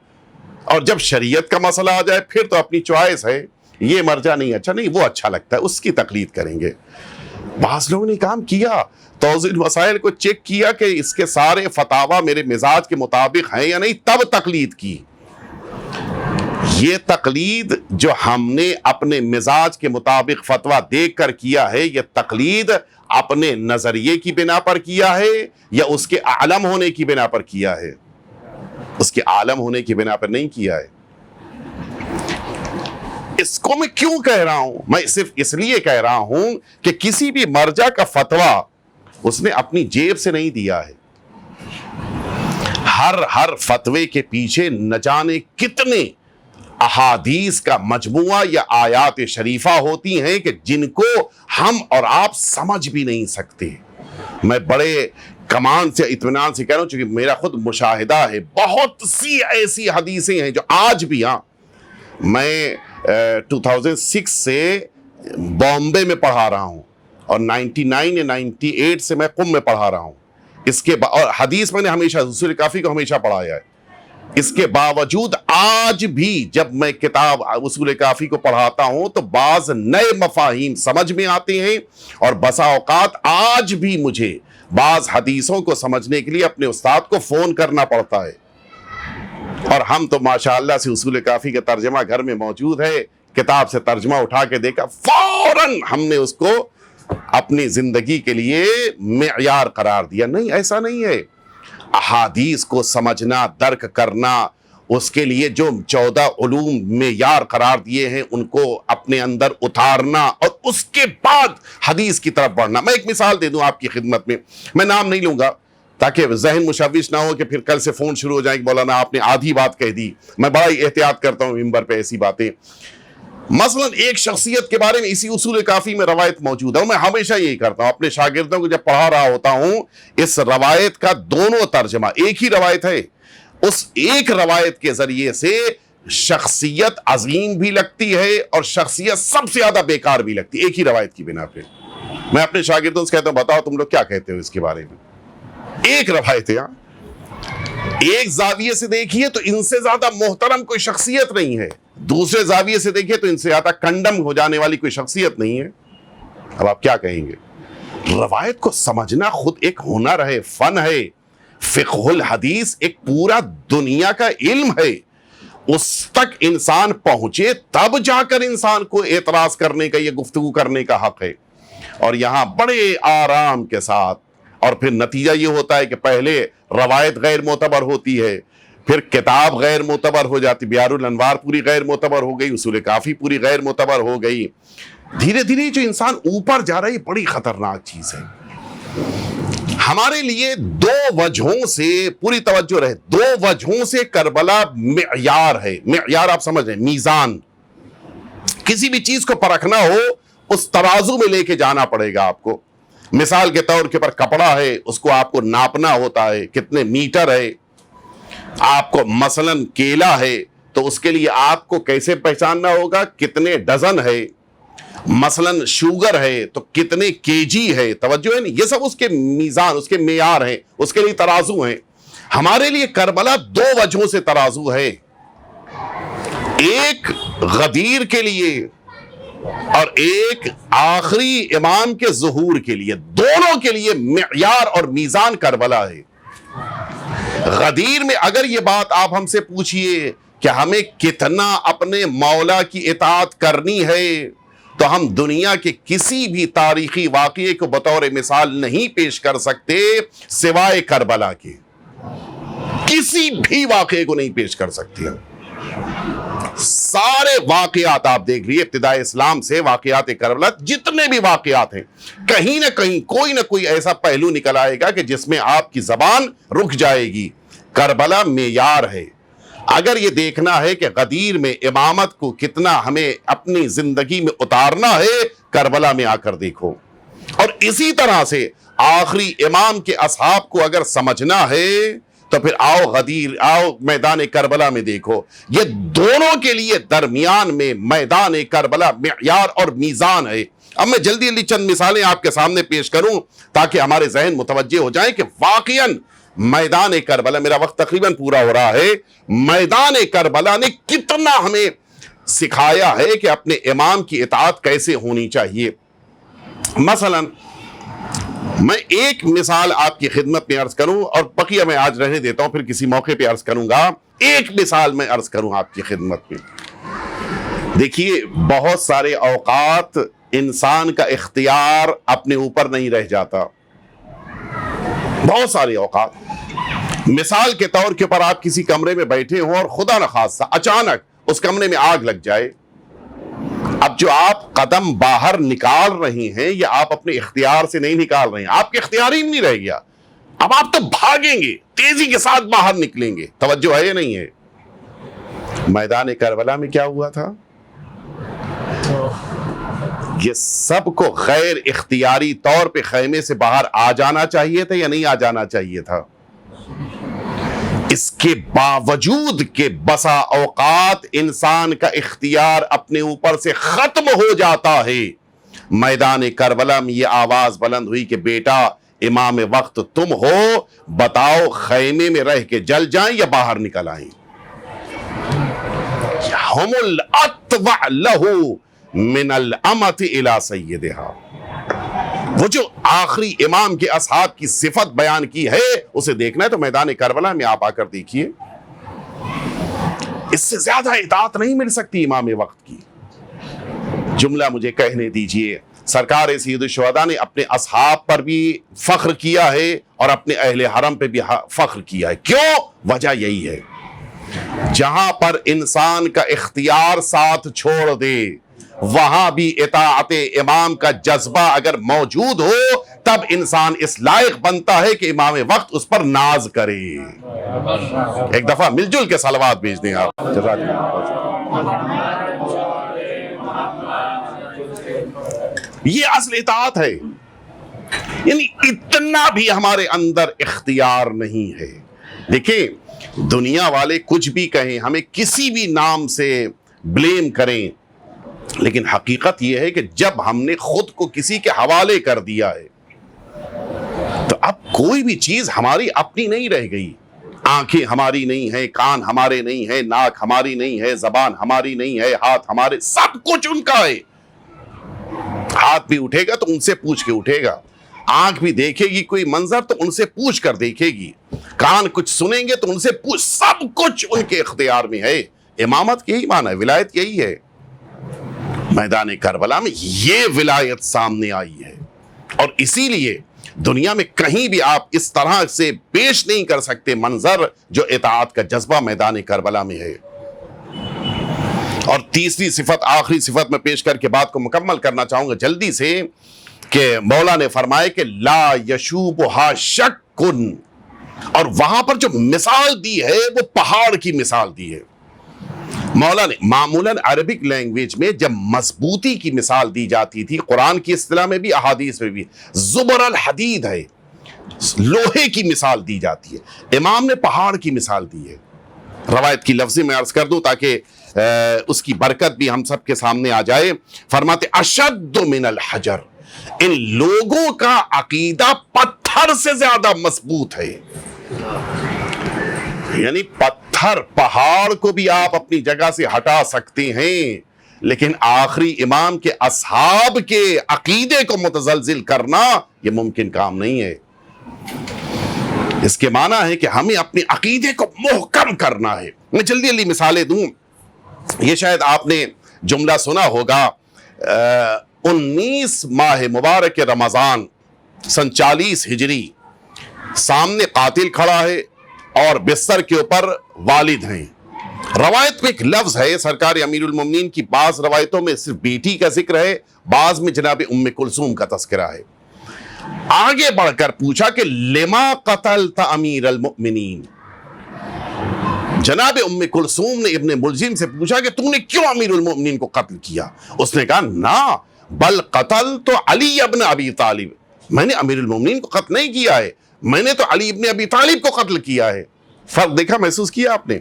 اور جب شریعت کا مسئلہ آ جائے پھر تو اپنی چوائس ہے، یہ مرجع نہیں اچھا، نہیں وہ اچھا لگتا ہے اس کی تقلید کریں گے۔ بعض لوگوں نے کام کیا، توضیح مسائل کو چیک کیا کہ اس کے سارے فتاوی میرے مزاج کے مطابق ہیں یا نہیں، تب تقلید کی۔ یہ تقلید جو ہم نے اپنے مزاج کے مطابق فتویٰ دیکھ کر کیا ہے، یہ تقلید اپنے نظریے کی بنا پر کیا ہے یا اس کے عالم ہونے کی بنا پر کیا ہے؟ اس کے عالم ہونے کی بنا پر نہیں کیا ہے۔ اس کو میں کیوں کہہ رہا ہوں؟ میں صرف اس لیے کہہ رہا ہوں کہ کسی بھی مرجع کا فتویٰ اس نے اپنی جیب سے نہیں دیا ہے۔ ہر فتوے کے پیچھے نہ جانے کتنے احادیث کا مجموعہ یا آیات شریفہ ہوتی ہیں کہ جن کو ہم اور آپ سمجھ بھی نہیں سکتے۔ میں بڑے کمان سے اطمینان سے کہہ رہا ہوں، چونکہ میرا خود مشاہدہ ہے، بہت سی ایسی حدیثیں ہیں جو آج بھی، میں 2006 سے بامبے میں پڑھا رہا ہوں اور 99 یا 98 سے میں قم میں پڑھا رہا ہوں، اس کے اور حدیث میں نے ہمیشہ اصول کافی کو ہمیشہ پڑھایا ہے۔ اس کے باوجود آج بھی جب میں کتاب اصول کافی کو پڑھاتا ہوں تو بعض نئے مفاہیم سمجھ میں آتے ہیں، اور بسا اوقات آج بھی مجھے بعض حدیثوں کو سمجھنے کے لیے اپنے استاد کو فون کرنا پڑتا ہے۔ اور ہم تو ماشاءاللہ سے اصول کافی کا ترجمہ گھر میں موجود ہے، کتاب سے ترجمہ اٹھا کے دیکھا، فوراً ہم نے اس کو اپنی زندگی کے لیے معیار قرار دیا۔ نہیں، ایسا نہیں ہے۔ احادیث کو سمجھنا، درک کرنا، اس کے لیے جو 14 علوم معیار قرار دیے ہیں ان کو اپنے اندر اتارنا، اور اس کے بعد حدیث کی طرف بڑھنا۔ میں ایک مثال دے دوں آپ کی خدمت میں نام نہیں لوں گا تاکہ ذہن مشوش نہ ہو کہ پھر کل سے فون شروع ہو جائیں کہ مولانا آپ نے آدھی بات کہہ دی۔ میں بڑا ہی احتیاط کرتا ہوں ممبر پہ ایسی باتیں۔ مثلا ایک شخصیت کے بارے میں اسی اصول کافی میں روایت موجود ہے، میں ہمیشہ یہی کرتا ہوں اپنے شاگردوں کو جب پڑھا رہا ہوتا ہوں، اس روایت کا دونوں ترجمہ، ایک ہی روایت ہے، اس ایک روایت کے ذریعے سے شخصیت عظیم بھی لگتی ہے اور شخصیت سب سے زیادہ بیکار بھی لگتی ہے، ایک ہی روایت کی بنا پہ۔ میں اپنے شاگردوں سے کہتا ہوں بتاؤ تم لوگ کیا کہتے ہو اس کے بارے میں، ایک روایت ہے، ایک زاویے سے دیکھیے تو ان سے زیادہ محترم کوئی شخصیت نہیں ہے، دوسرے زاویے سے دیکھیے تو ان سے زیادہ کنڈم ہو جانے والی کوئی شخصیت نہیں ہے۔ اب آپ کیا کہیں گے؟ روایت کو سمجھنا خود ایک ہنر ہے، فن ہے۔ فقہ الحدیث ایک پورا دنیا کا علم ہے، اس تک انسان پہنچے تب جا کر انسان کو اعتراض کرنے کا یا گفتگو کرنے کا حق ہے۔ اور یہاں بڑے آرام کے ساتھ، اور پھر نتیجہ یہ ہوتا ہے کہ پہلے روایت غیر معتبر ہوتی ہے، پھر کتاب غیر معتبر ہو جاتی، بیار الانوار پوری غیر معتبر ہو گئی، اصول کافی پوری غیر معتبر ہو گئی۔ دھیرے دھیرے جو انسان اوپر جا رہا ہے، بڑی خطرناک چیز ہے۔ ہمارے لیے دو وجہوں سے، پوری توجہ رہے، دو وجہوں سے کربلا معیار ہے۔ معیار آپ سمجھ رہے ہیں، میزان۔ کسی بھی چیز کو پرکھنا ہو اس ترازو میں لے کے جانا پڑے گا آپ کو۔ مثال کے طور کے پر کپڑا ہے، اس کو آپ کو ناپنا ہوتا ہے، کتنے میٹر ہے۔ آپ کو مثلاً کیلا ہے تو اس کے لیے آپ کو کیسے پہچاننا ہوگا؟ کتنے ڈزن ہے، مثلاً شوگر ہے تو کتنے کے جی ہے، توجہ ہے نہیں، یہ سب اس کے میزان، اس کے معیار ہیں، اس کے لیے ترازو ہیں۔ ہمارے لیے کربلا دو وجہوں سے ترازو ہے، ایک غدیر کے لیے اور ایک آخری امام کے ظہور کے لیے، دونوں کے لیے معیار اور میزان کربلا ہے۔ غدیر میں اگر یہ بات آپ ہم سے پوچھئے کہ ہمیں کتنا اپنے مولا کی اطاعت کرنی ہے، تو ہم دنیا کے کسی بھی تاریخی واقعے کو بطور مثال نہیں پیش کر سکتے سوائے کربلا کے، کسی بھی واقعے کو نہیں پیش کر سکتے ہم۔ سارے واقعات آپ دیکھ لیے ابتدائے اسلام سے واقعات کربلا، جتنے بھی واقعات ہیں، کہیں نہ کہیں کوئی نہ کوئی ایسا پہلو نکل آئے گا کہ جس میں آپ کی زبان رک جائے گی۔ کربلا معیار ہے۔ اگر یہ دیکھنا ہے کہ غدیر میں امامت کو کتنا ہمیں اپنی زندگی میں اتارنا ہے، کربلا میں آ کر دیکھو۔ اور اسی طرح سے آخری امام کے اصحاب کو اگر سمجھنا ہے تو پھر آؤ غدیر، آؤ میدان کربلا میں دیکھو۔ یہ دونوں کے لیے درمیان میں میدان کربلا معیار اور میزان ہے۔ اب میں جلدی جلدی چند مثالیں آپ کے سامنے پیش کروں تاکہ ہمارے ذہن متوجہ ہو جائیں کہ واقعاً میدان کربلا، میرا وقت تقریباً پورا ہو رہا ہے، میدان کربلا نے کتنا ہمیں سکھایا ہے کہ اپنے امام کی اطاعت کیسے ہونی چاہیے۔ مثلاً میں ایک مثال آپ کی خدمت میں عرض کروں، اور بقیہ میں آج رہنے دیتا ہوں، پھر کسی موقع پہ عرض کروں گا۔ ایک مثال میں عرض کروں آپ کی خدمت میں۔ دیکھیے، بہت سارے اوقات انسان کا اختیار اپنے اوپر نہیں رہ جاتا، بہت سارے اوقات۔ مثال کے طور کے اوپر آپ کسی کمرے میں بیٹھے ہوں اور خدا نخواستہ اچانک اس کمرے میں آگ لگ جائے۔ اب جو آپ قدم باہر نکال رہی ہیں، یہ آپ اپنے اختیار سے نہیں نکال رہے ہیں، آپ کے اختیار ہی نہیں رہ گیا۔ اب آپ تو بھاگیں گے، تیزی کے ساتھ باہر نکلیں گے، توجہ ہے یا نہیں ہے؟ میدان کربلا میں کیا ہوا تھا؟ یہ سب کو غیر اختیاری طور پہ خیمے سے باہر آ جانا چاہیے تھا یا نہیں آ جانا چاہیے تھا؟ اس کے باوجود کہ بسا اوقات انسان کا اختیار اپنے اوپر سے ختم ہو جاتا ہے، میدان کربلا میں یہ آواز بلند ہوئی کہ بیٹا، امام وقت تم ہو، بتاؤ خیمے میں رہ کے جل جائیں یا باہر نکل آئیں؟ ہم الاتبع لہ من الامت الی سیدہا۔ وہ جو آخری امام کے اصحاب کی صفت بیان کی ہے، اسے دیکھنا ہے تو میدان کربلا میں آپ آ کر دیکھیے۔ اس سے زیادہ اطاعت نہیں مل سکتی امام وقت کی۔ جملہ مجھے کہنے دیجئے، سرکار سید الشہداء نے اپنے اصحاب پر بھی فخر کیا ہے اور اپنے اہل حرم پہ بھی فخر کیا ہے۔ کیوں؟ وجہ یہی ہے، جہاں پر انسان کا اختیار ساتھ چھوڑ دے، وہاں بھی اطاعت امام کا جذبہ اگر موجود ہو، تب انسان اس لائق بنتا ہے کہ امام وقت اس پر ناز کرے۔ ایک دفعہ مل جل کے صلوات بھیج دیں آپ۔ یہ اصل اطاعت ہے، یعنی اتنا بھی ہمارے اندر اختیار نہیں ہے۔ دیکھیں، دنیا والے کچھ بھی کہیں، ہمیں کسی بھی نام سے بلیم کریں، لیکن حقیقت یہ ہے کہ جب ہم نے خود کو کسی کے حوالے کر دیا ہے تو اب کوئی بھی چیز ہماری اپنی نہیں رہ گئی۔ آنکھیں ہماری نہیں ہیں، کان ہمارے نہیں ہیں، ناک ہماری نہیں ہے، زبان ہماری نہیں ہے، ہاتھ ہمارے، سب کچھ ان کا ہے۔ ہاتھ بھی اٹھے گا تو ان سے پوچھ کے اٹھے گا، آنکھ بھی دیکھے گی کوئی منظر تو ان سے پوچھ کر دیکھے گی، کان کچھ سنیں گے تو ان سے پوچھ، سب کچھ ان کے اختیار میں ہے۔ امامت یہی معنی ہے، ولایت یہی ہے۔ میدان کربلا میں یہ ولایت سامنے آئی ہے، اور اسی لیے دنیا میں کہیں بھی آپ اس طرح سے پیش نہیں کر سکتے منظر جو اطاعت کا جذبہ میدان کربلا میں ہے۔ اور تیسری صفت، آخری صفت میں پیش کر کے بات کو مکمل کرنا چاہوں گا جلدی سے، کہ مولا نے فرمایا کہ لا یشوبھا شک، اور وہاں پر جو مثال دی ہے وہ پہاڑ کی مثال دی ہے۔ مولا نے معمولاً عربک لینگویج میں جب مضبوطی کی مثال دی جاتی تھی، قرآن کی اصطلاح میں بھی احادیث میں بھی، زبر الحدید ہے، لوہے کی مثال دی جاتی ہے۔ امام نے پہاڑ کی مثال دی ہے۔ روایت کی لفظی میں عرض کر دوں تاکہ اس کی برکت بھی ہم سب کے سامنے آ جائے. فرماتے اشد من الحجر، ان لوگوں کا عقیدہ پتھر سے زیادہ مضبوط ہے. یعنی پتھر، پہاڑ کو بھی آپ اپنی جگہ سے ہٹا سکتے ہیں، لیکن آخری امام کے اصحاب کے عقیدے کو متزلزل کرنا یہ ممکن کام نہیں ہے. اس کے معنی ہے کہ ہمیں اپنے عقیدے کو محکم کرنا ہے. میں جلدی جلدی مثالیں دوں. یہ شاید آپ نے جملہ سنا ہوگا، 19 ماہ مبارک رمضان سن 40 ہجری، سامنے قاتل کھڑا ہے اور بستر کے اوپر والد ہیں. روایت میں ایک لفظ ہے سرکار امیر المومنین کی، بعض روایتوں میں صرف بیٹی کا ذکر ہے، بعض میں جناب ام کلثوم کا تذکرہ ہے. آگے بڑھ کر پوچھا کہ لما قتلت امیر المؤمنین، جناب ام کلثوم نے ابن ملجم سے پوچھا کہ تم نے کیوں امیر المؤمنین کو قتل کیا؟ اس نے کہا نا بل قتل تو علی ابن ابی طالب، میں نے امیر المؤمنین کو قتل نہیں کیا ہے، میں نے تو علی ابن ابی طالب کو قتل کیا ہے. فرق دیکھا، محسوس کیا آپ نے؟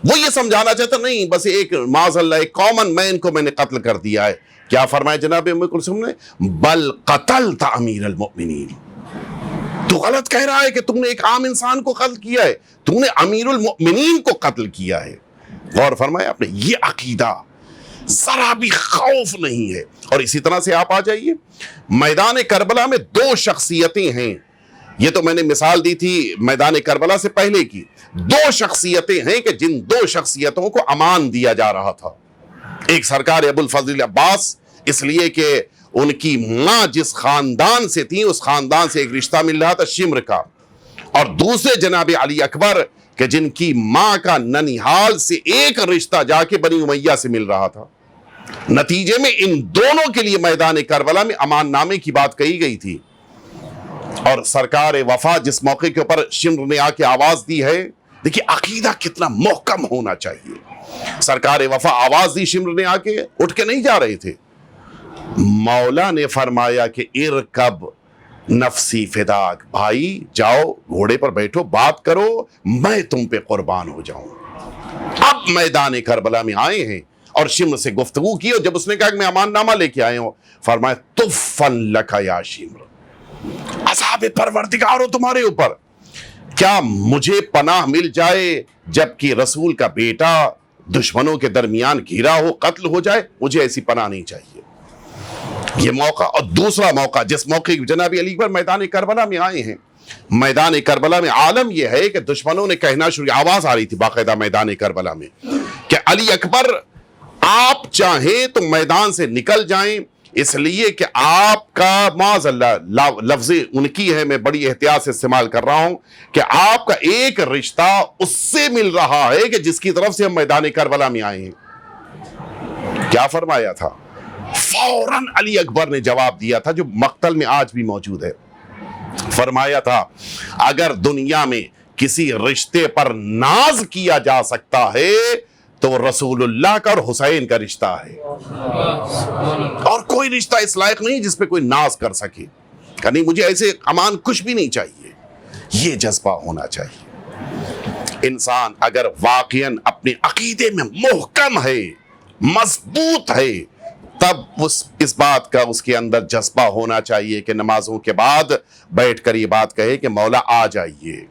وہ یہ سمجھانا چاہتا نہیں بس ایک معاذ اللہ ایک کامن مین کو میں نے قتل کر دیا ہے. کیا فرمایا جناب ام کلثوم نے؟ بل قتلت امیر المؤمنین، تو غلط کہہ رہا ہے کہ تم نے ایک عام انسان کو قتل کیا ہے، تم نے امیر المؤمنین کو قتل کیا ہے. غور فرمایا آپ نے؟ یہ عقیدہ ذرا بھی خوف نہیں ہے. اور اسی طرح سے آپ آ جائیے میدان کربلا میں 2 شخصیتیں ہیں. یہ تو میں نے مثال دی تھی میدان کربلا سے پہلے کی. 2 شخصیتیں ہیں کہ جن 2 شخصیتوں کو امان دیا جا رہا تھا. ایک سرکار ابو الفضل عباس، اس لیے کہ ان کی ماں جس خاندان سے تھی اس خاندان سے ایک رشتہ مل رہا تھا شمر کا، اور دوسرے جناب علی اکبر کہ جن کی ماں کا ننیحال سے ایک رشتہ جا کے بنی امیہ سے مل رہا تھا. نتیجے میں ان دونوں کے لیے میدان کربلا میں امان نامے کی بات کہی گئی تھی. اور سرکار وفا جس موقع کے اوپر شمر نے آ کے آواز دی ہے، دیکھیے عقیدہ کتنا محکم ہونا چاہیے. سرکار وفا آواز دی، شمر نے آ کے اٹھ کے نہیں جا رہے تھے. مولا نے فرمایا کہ ارکب نفسی فداک، بھائی جاؤ گھوڑے پر بیٹھو، بات کرو، میں تم پہ قربان ہو جاؤں. اب میدان کربلا میں آئے ہیں اور شمر سے گفتگو کی، اور جب اس نے کہا کہ میں امان نامہ لے کے آئے ہوں، فرمایا تفن لک یا شمر، عذاب پروردگار ہو تمہارے اوپر. کیا مجھے پناہ مل جائے جبکہ رسول کا بیٹا دشمنوں کے درمیان گھرا ہو، قتل ہو جائے؟ مجھے ایسی پناہ نہیں چاہیے. یہ موقع. اور دوسرا موقع جس موقع جناب علی اکبر میدان کربلا میں آئے ہیں، میدان کربلا میں عالم یہ ہے کہ دشمنوں نے کہنا شروع، آواز آ رہی تھی باقاعدہ میدان کربلا میں کہ علی اکبر آپ چاہیں تو میدان سے نکل جائیں، اس لیے کہ آپ کا معاذ اللہ لفظ ان کی ہے، میں بڑی احتیاط سے استعمال کر رہا ہوں، کہ آپ کا ایک رشتہ اس سے مل رہا ہے کہ جس کی طرف سے ہم میدان کربلا میں آئے ہیں. کیا فرمایا تھا؟ فوراً علی اکبر نے جواب دیا تھا جو مقتل میں آج بھی موجود ہے. فرمایا تھا اگر دنیا میں کسی رشتے پر ناز کیا جا سکتا ہے تو وہ رسول اللہ کا اور حسین کا رشتہ ہے، اور کوئی رشتہ اس لائق نہیں جس پہ کوئی ناز کر سکے. کہ نہیں مجھے ایسے امان کچھ بھی نہیں چاہیے. یہ جذبہ ہونا چاہیے. انسان اگر واقعاً اپنے عقیدے میں محکم ہے، مضبوط ہے، تب اس بات کا اس کے اندر جذبہ ہونا چاہیے کہ نمازوں کے بعد بیٹھ کر یہ بات کہے کہ مولا آ جائیے.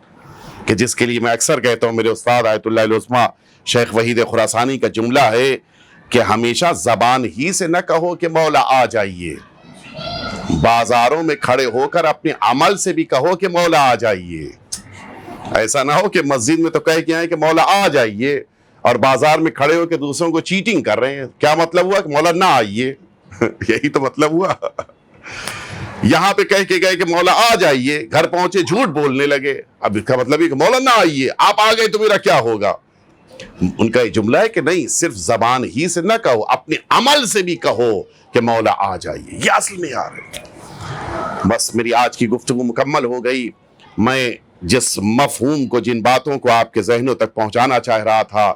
کہ جس کے لیے میں اکثر کہتا ہوں، میرے استاد آیت اللہ العظمیٰ شیخ وحید خراسانی کا جملہ ہے کہ ہمیشہ زبان ہی سے نہ کہو کہ مولا آ جائیے، بازاروں میں کھڑے ہو کر اپنے عمل سے بھی کہو کہ مولا آ جائیے. ایسا نہ ہو کہ مسجد میں تو کہہ کے آئے کہ مولا آ جائیے، اور بازار میں کھڑے ہو کے دوسروں کو چیٹنگ کر رہے ہیں. کیا مطلب ہوا؟ کہ مولا نہ آئیے. یہی تو مطلب ہوا. یہاں پہ کہہ کے گئے کہ مولا آ جائیے، گھر پہنچے جھوٹ بولنے لگے. اب اس کا مطلب ہے کہ مولا نہ آئیے، آپ آ گئے تو میرا کیا ہوگا؟ ان کا یہ جملہ ہے کہ نہیں، صرف زبان ہی سے نہ کہو، اپنے عمل سے بھی کہو کہ مولا آ جائیے. یہ اصل میں آ رہے ہیں. بس میری آج کی گفتگو مکمل ہو گئی. میں جس مفہوم کو، جن باتوں کو آپ کے ذہنوں تک پہنچانا چاہ رہا تھا،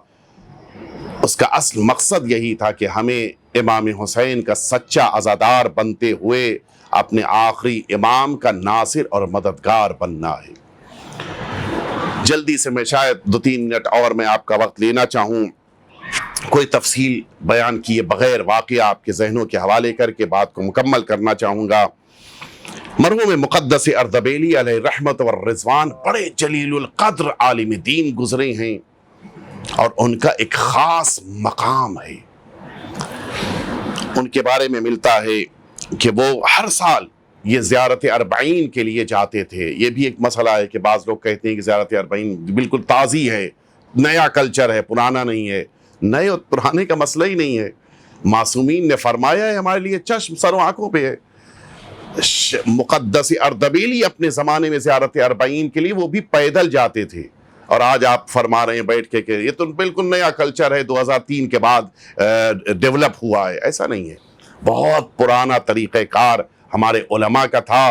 اس کا اصل مقصد یہی تھا کہ ہمیں امام حسین کا سچا عزادار بنتے ہوئے اپنے آخری امام کا ناصر اور مددگار بننا ہے. جلدی سے میں شاید 2-3 منٹ اور میں آپ کا وقت لینا چاہوں، کوئی تفصیل بیان کیے بغیر واقعہ آپ کے ذہنوں کے حوالے کر کے بات کو مکمل کرنا چاہوں گا۔ مرحوم مقدس اردبیلی علیہ رحمت والرضوان بڑے جلیل القدر عالم دین گزرے ہیں، اور ان کا ایک خاص مقام ہے۔ ان کے بارے میں ملتا ہے کہ وہ ہر سال یہ زیارت اربعین کے لیے جاتے تھے۔ یہ بھی ایک مسئلہ ہے کہ بعض لوگ کہتے ہیں کہ زیارت اربعین بالکل تازی ہے، نیا کلچر ہے، پرانا نہیں ہے۔ نئے اور پرانے کا مسئلہ ہی نہیں ہے، معصومین نے فرمایا ہے، ہمارے لیے چشم سر و آنکھوں پہ ہے۔ مقدس اردبیلی اپنے زمانے میں زیارت اربعین کے لیے وہ بھی پیدل جاتے تھے، اور آج آپ فرما رہے ہیں بیٹھ کے کہ یہ تو بالکل نیا کلچر ہے، 2003 کے بعد ڈیولپ ہوا ہے۔ ایسا نہیں ہے، بہت پرانا طریقہ کار ہمارے علماء کا تھا،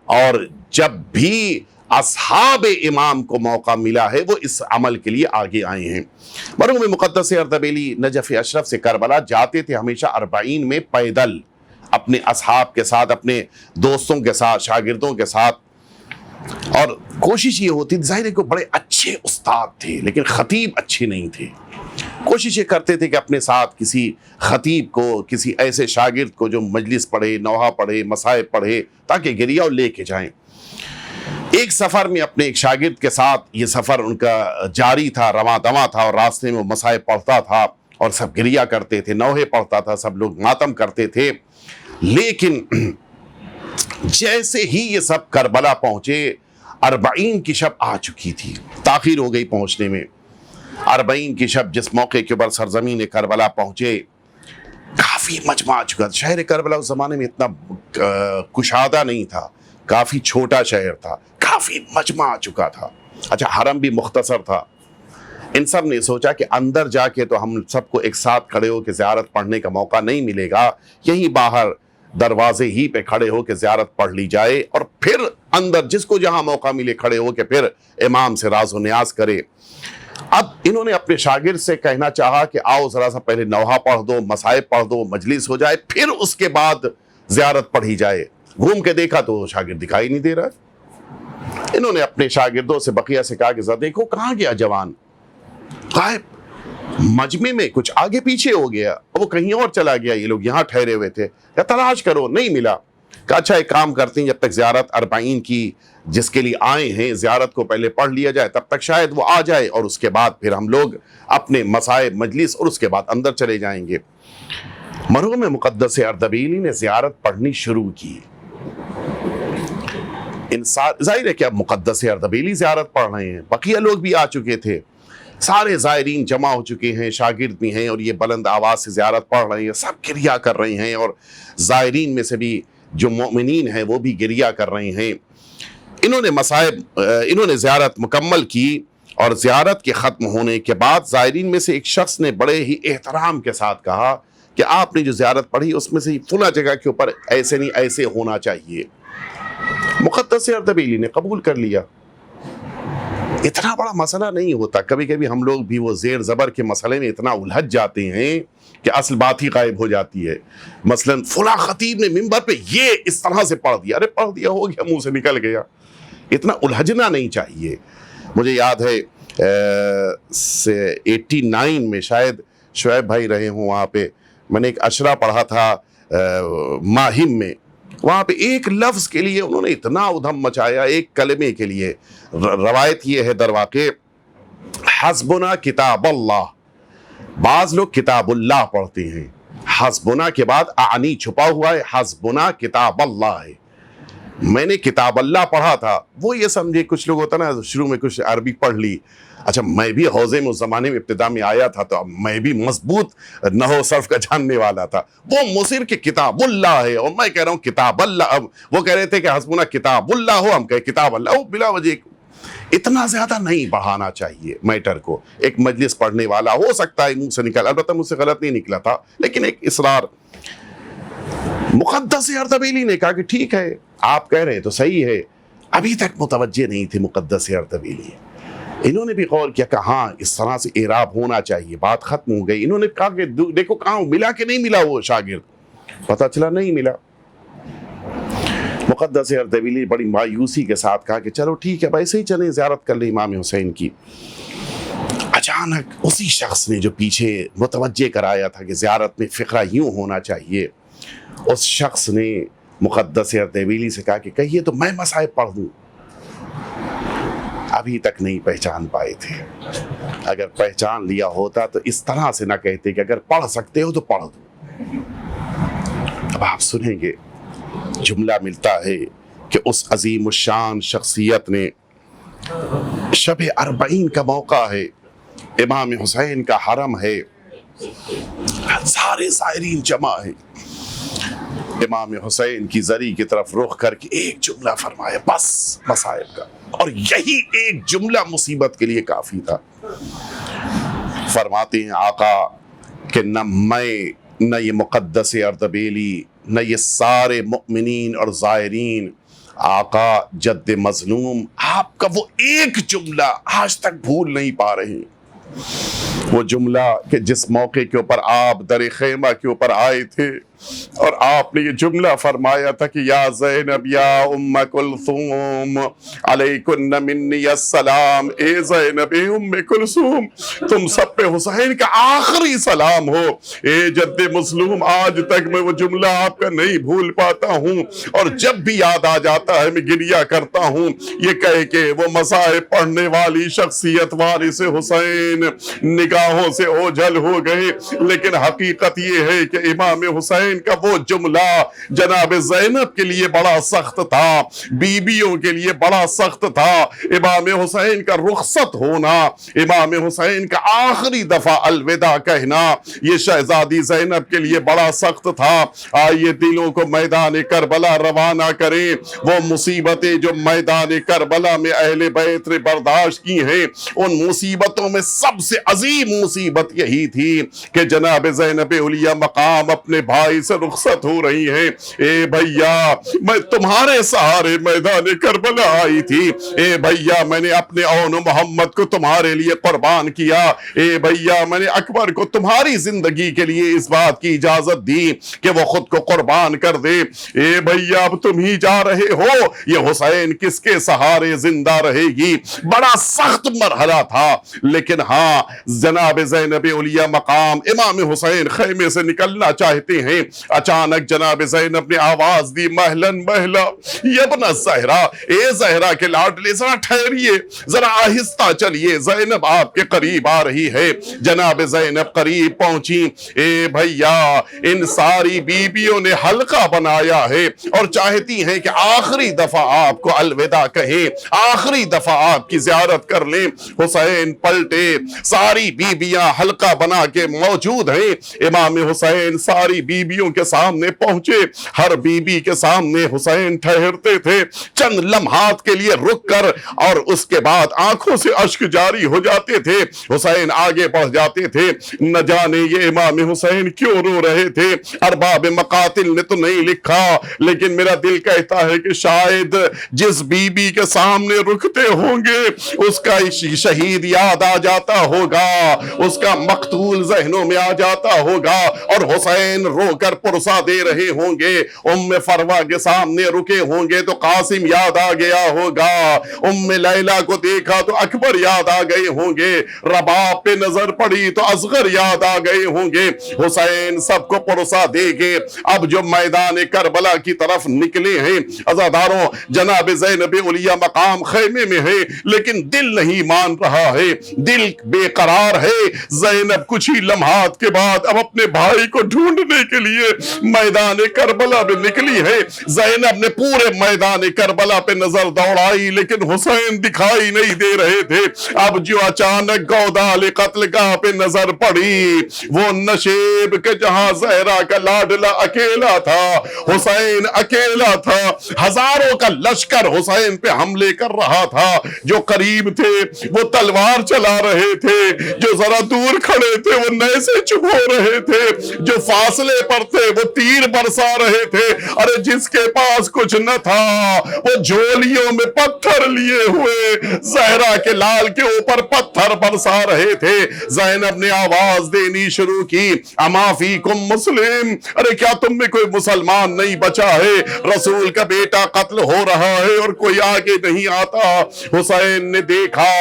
اور جب بھی اصحاب امام کو موقع ملا ہے وہ اس عمل کے لیے آگے آئے ہیں۔ مرحوم مقدس اردبیلی نجف اشرف سے کربلا جاتے تھے ہمیشہ اربعین میں پیدل، اپنے اصحاب کے ساتھ، اپنے دوستوں کے ساتھ، شاگردوں کے ساتھ، اور کوشش یہ ہوتی تھی، ظاہر ہے کہ بڑے اچھے استاد تھے لیکن خطیب اچھے نہیں تھے۔ کوشش یہ کرتے تھے کہ اپنے ساتھ کسی خطیب کو، کسی ایسے شاگرد کو جو مجلس پڑھے، نوحہ پڑھے، مصائب پڑھے، تاکہ گریہ لے کے جائیں۔ ایک سفر میں اپنے ایک شاگرد کے ساتھ یہ سفر ان کا جاری تھا، رواں دواں تھا، اور راستے میں وہ مصائب پڑھتا تھا اور سب گریہ کرتے تھے، نوحے پڑھتا تھا، سب لوگ ماتم کرتے تھے۔ لیکن جیسے ہی یہ سب کربلا پہنچے، اربعین کی شب آ چکی تھی، تاخیر ہو گئی پہنچنے میں۔ اربعین کی شب جس موقع کے اوپر سرزمین کربلا پہنچے، کافی مجمع آ چکا تھا۔ شہر کربلا اس زمانے میں اتنا کشادہ نہیں تھا، کافی چھوٹا شہر تھا، کافی مجمع آ چکا تھا۔ اچھا، حرم بھی مختصر تھا۔ ان سب نے سوچا کہ اندر جا کے تو ہم سب کو ایک ساتھ کھڑے ہو کے زیارت پڑھنے کا موقع نہیں ملے گا، یہیں باہر دروازے ہی پہ کھڑے ہو کے زیارت پڑھ لی جائے، اور پھر اندر جس کو جہاں موقع ملے کھڑے ہو کے پھر امام سے راز و نیاز کرے۔ اب انہوں نے اپنے شاگرد سے کہنا چاہا کہ آؤ ذرا سا پہلے نوحہ پڑھ دو، مصائب پڑھ دو، مجلس ہو جائے، پھر اس کے بعد زیارت پڑھی جائے۔ گھوم کے دیکھا تو شاگرد دکھائی نہیں دے رہا۔ انہوں نے اپنے شاگردوں سے، بقیہ سے کہا کہ ذرا دیکھو کہاں گیا جوان، غائب، مجمع میں کچھ آگے پیچھے ہو گیا، وہ کہیں اور چلا گیا، یہ لوگ یہاں ٹھہرے ہوئے تھے، یا تلاش کرو، نہیں ملا۔ کہا اچھا ایک کام کرتے ہیں، جب تک زیارت اربعین کی جس کے لیے آئے ہیں زیارت کو پہلے پڑھ لیا جائے، تب تک شاید وہ آ جائے، اور اس کے بعد پھر ہم لوگ اپنے مصائب مجلس اور اس کے بعد اندر چلے جائیں گے۔ مرحوم مقدس اردبیلی نے زیارت پڑھنی شروع کی۔ ظاہر ہے کہ اب مقدس اردبیلی زیارت پڑھ رہے ہیں، بقیہ لوگ بھی آ چکے تھے، سارے زائرین جمع ہو چکے ہیں، شاگرد بھی ہیں، اور یہ بلند آواز سے زیارت پڑھ رہے ہیں، سب گریہ کر رہے ہیں، اور زائرین میں سے بھی جو مومنین ہیں وہ بھی گریہ کر رہے ہیں۔ انہوں نے زیارت مکمل کی، اور زیارت کے ختم ہونے کے بعد زائرین میں سے ایک شخص نے بڑے ہی احترام کے ساتھ کہا کہ آپ نے جو زیارت پڑھی اس میں سے فلاں جگہ کے اوپر ایسے نہیں، ایسے ہونا چاہیے۔ مقدس اردبیلی نے قبول کر لیا۔ اتنا بڑا مسئلہ نہیں ہوتا، کبھی کبھی ہم لوگ بھی وہ زیر زبر کے مسئلے میں اتنا الجھ جاتے ہیں کہ اصل بات ہی غائب ہو جاتی ہے۔ مثلا فلاں خطیب نے منبر پہ یہ اس طرح سے پڑھ دیا، ارے پڑھ دیا، ہو گیا، منہ سے نکل گیا، اتنا الجھنا نہیں چاہیے۔ مجھے یاد ہے 89 میں شاید شعیب بھائی رہے ہوں وہاں پہ، میں نے ایک اشرا پڑھا تھا ماہم میں، وہاں پہ ایک لفظ کے لیے انہوں نے اتنا ادھم مچایا، ایک کلمے کے لیے۔ روایت یہ ہے در واقع، حسبنا کتاب اللہ، بعض لوگ کتاب اللہ پڑھتے ہیں، حسبنا کے بعد اعنی چھپا ہوا ہے، حسبنا کتاب اللہ ہے۔ میں نے کتاب اللہ پڑھا تھا، وہ یہ سمجھے، کچھ لوگ ہوتا نا شروع میں کچھ عربی پڑھ لی، اچھا میں بھی حوزے میں اس زمانے میں ابتدا میں آیا تھا تو میں بھی مضبوط نحو صرف کا جاننے والا تھا، وہ مصر کہ کتاب اللہ ہے، اور میں کہہ رہا ہوں کتاب اللہ۔ اب وہ کہہ رہے تھے کہ حسبنا کتاب اللہ ہو، ہم کہے کتاب اللہ ہو، بلا وجہ اتنا زیادہ نہیں بڑھانا چاہیے میٹر کو۔ ایک مجلس پڑھنے والا ہو سکتا ہے منہ سے نکل، البتہ مجھ سے غلط نہیں نکلا تھا، لیکن ایک اصرار۔ مقدس اردبیلی نے کہا کہ ٹھیک ہے، آپ کہہ رہے تو صحیح ہے۔ ابھی تک متوجہ نہیں تھے مقدس اردبیلی، انہوں نے بھی غور کیا کہ ہاں اس طرح سے اعراب ہونا چاہیے، بات ختم ہو گئی۔ انہوں نے کہا کہ دیکھو کہاں ملا کہ نہیں ملا وہ شاگرد، پتہ چلا نہیں ملا۔ مقدس اردبیلی بڑی مایوسی کے ساتھ کہا کہ چلو ٹھیک ہے ویسے ہی چلیں زیارت کر لیں امام حسین کی۔ اچانک اسی شخص نے جو پیچھے متوجہ کرایا تھا کہ زیارت میں فقرہ یوں ہونا چاہیے، اس شخص نے مقدس اردبیلی سے کہا کہ کہیے تو میں مصائب پڑھ دوں۔ ابھی تک نہیں پہچان پائے تھے، اگر پہچان لیا ہوتا تو اس طرح سے نہ کہتے کہ اگر پڑھ سکتے ہو تو پڑھ دو۔ اب آپ سنیں گے جملہ ملتا ہے کہ اس عظیم الشان شخصیت نے شب اربعین کا موقع ہے، امام حسین کا حرم ہے، سارے زائرین جمع ہے، امام حسین کی زری کی طرف رخ کر کے ایک جملہ فرمایا بس مصائب کا، اور یہی ایک جملہ مصیبت کے لیے کافی تھا۔ فرماتے ہیں آقا کہ نہ میں، نہ یہ مقدس اردبیلی، نہ یہ سارے مؤمنین اور زائرین آقا جد مظلوم آپ کا وہ ایک جملہ آج تک بھول نہیں پا رہے ہیں۔ وہ جملہ کہ جس موقع کے اوپر آپ در خیمہ کے اوپر آئے تھے اور آپ نے یہ جملہ فرمایا تھا کہ یا زینب یا ام کلثوم علیکن منی السلام، اے زینب اے ام کلثوم تم سب پہ حسین کا آخری سلام ہو، اے جد مظلوم آج تک میں وہ جملہ آپ کا نہیں بھول پاتا ہوں، اور جب بھی یاد آ جاتا ہے میں گریہ کرتا ہوں، یہ کہہ کے وہ مصائب پڑھنے والی شخصیت وارث حسین نگاہوں سے اوجھل ہو گئے۔ لیکن حقیقت یہ ہے کہ امام حسین کا وہ جملہ جناب زینب کے لیے بڑا سخت تھا، بیویوں کے لیے بڑا سخت تھا۔ امام حسین کا رخصت ہونا، امام حسین کا آخری دفعہ الوداع کہنا، یہ شہزادی زینب کے لیے بڑا سخت تھا۔ آئیے دلوں کو میدان کربلا روانہ کریں، وہ مصیبتیں جو میدان کربلا میں اہل بیت نے برداشت کی ہیں، ان مصیبتوں میں سب سے عظیم مصیبت یہی تھی کہ جناب زینب علیہ مقام اپنے بھائی سے رخصت ہو رہی ہیں۔ اے بھیا میں تمہارے سہارے میدان کربلا آئی تھی، اے بھیا میں نے اپنے اون محمد کو تمہارے لیے قربان کیا، اے بھیا میں نے اکبر کو تمہاری زندگی کے لیے اس بات کی اجازت دی کہ وہ خود کو قربان کر دے، اے بھیا اب تم ہی جا رہے ہو، یہ حسین کس کے سہارے زندہ رہے گی۔ بڑا سخت مرحلہ تھا، لیکن ہاں جناب زینب علیہ مقام امام حسین خیمے سے نکلنا چاہتے ہیں، اچانک جناب زینب نے آواز دی مہلن مہلا یبن زہرا، اے زہرا کے لاڈلے ذرا ٹھہریے، ذرا آہستہ چلیے، زینب آپ کے قریب آ رہی ہے۔ جناب زینب قریب پہنچی، اے بھیا ان ساری بیویوں نے حلقہ بنایا ہے اور چاہتی ہیں کہ آخری دفعہ آپ کو الوداع کہیں، آخری دفعہ آپ کی زیارت کر لیں۔ حسین پلٹے، ساری بیویاں حلقہ بنا کے موجود ہیں، امام حسین ساری بیویوں کے سامنے پہنچے، ہر بیوی کے سامنے حسین ٹھہرتے تھے چند لمحات کے لیے رک کر، اور اس کے بعد آنکھوں سے اشک جاری ہو جاتے تھے، حسین آگے بڑھ جاتے تھے۔ نہ جانے یہ امام حسین کیوں رو رہے تھے، ارباب مقاتل نے تو نہیں لکھا، لیکن میرا دل کہتا ہے کہ شاید جس بیوی کے سامنے رکتے ہوں گے اس کا شہید یاد آ جاتا ہوگا، اس کا مقتول ذہنوں میں آ جاتا ہوگا، اور حسین رو کر پرسا دے رہے ہوں گے، ام فروا کے سامنے رکے ہوں گے تو قاسم یاد آ گیا ہوگا، ام لیلا کو دیکھا تو اکبر یاد آ گئے ہوں گے، رباب پہ نظر پڑی تو اصغر یاد آ گئے ہوں گے۔ حسین سب کو پرسا دے گے۔ اب جو میدان کربلا کی طرف نکلے ہیں عزاداروں، جناب زینب علیہ مقام خیمے میں ہے، لیکن دل نہیں مان رہا ہے، دل بے قرار ہے۔ زینب کچھ ہی لمحات کے بعد اب اپنے بھائی کو ڈھونڈنے کے لیے میدان کربلا میں نکلی ہے۔ زینب نے پورے میدان کربلا پہ نظر دوڑائی، لیکن حسین دکھائی نہیں دے رہے تھے۔ اب جو اچانک گودال قتل گاہ پہ نظر پڑی، وہ نشیب کے جہاں زہرا کا لاڈلا اکیلا تھا، حسین اکیلا تھا، ہزاروں کا لشکر حسین پہ حملے کر رہا تھا، جو قریب تھے وہ تلوار چلا رہے تھے، جو ذرا دور کھڑے تھے وہ نیزے چبھو رہے تھے، جو فاصلے پر پر تھے وہ تیر برسا رہے تھے. ارے جس کے پاس کچھ نہ تھا وہ جھولیوں میں پتھر لیے ہوئے زہرا کے لال کے اوپر پتھر برسا رہے تھے. زینب نے آواز دینی شروع کی, اما فیکم مسلم, ارے کیا تم میں کوئی مسلمان نہیں بچا ہے؟ رسول کا بیٹا قتل ہو رہا ہے اور کوئی آگے نہیں آتا. حسین نے دیکھا,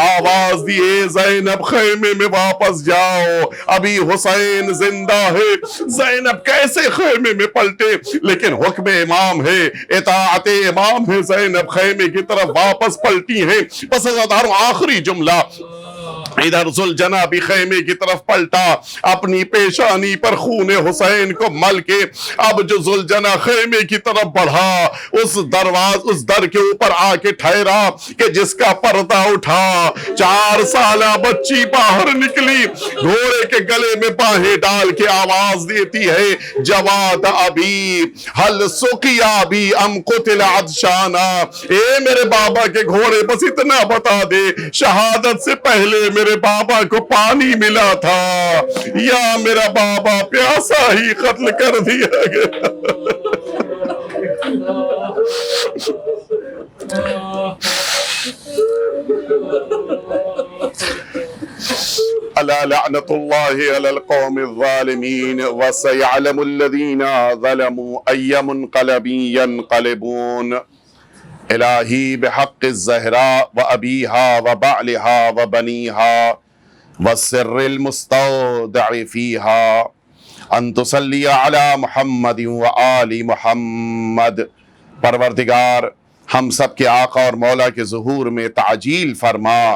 آواز دی, زینب خیمے میں واپس جاؤ, ابھی حسین زندہ ہے. زینب کیسے خیمے میں پلٹے, لیکن حکم امام ہے, اطاعت امام ہے. زینب خیمے کی طرف واپس پلٹی ہیں. بس آخری جملہ, ادھر ذوالجناح بھی خیمے کی طرف پلٹا, اپنی پیشانی پر خون حسین کو مل کے. اب جو ذوالجناح خیمے کی طرف بڑھا, اس در کے اوپر آ کے ٹھہرا کہ جس کا پردہ اٹھا, 4 سالہ بچی باہر نکلی, گھوڑے کے گلے میں باہیں ڈال کے آواز دیتی ہے, جواد ابی حل سقیا بھی ام قتل عطشانا. اے میرے بابا کے گھوڑے, بس اتنا بتا دے, شہادت سے پہلے میرے بابا کو پانی ملا تھا یا میرا بابا پیاسا ہی قتل کر دیا گیا؟ الا لعنت اللہ علی القوم الظالمین وسيعلم الذین ظلموا ای منقلب ینقلبون. الہی بحق الزہراء وابیہا وبعلہا وبنیہا والسر المستودع فیہا ان تصلی علی محمد وآل محمد. پروردگار ہم سب کے آقا اور مولا کے ظہور میں تعجیل فرما,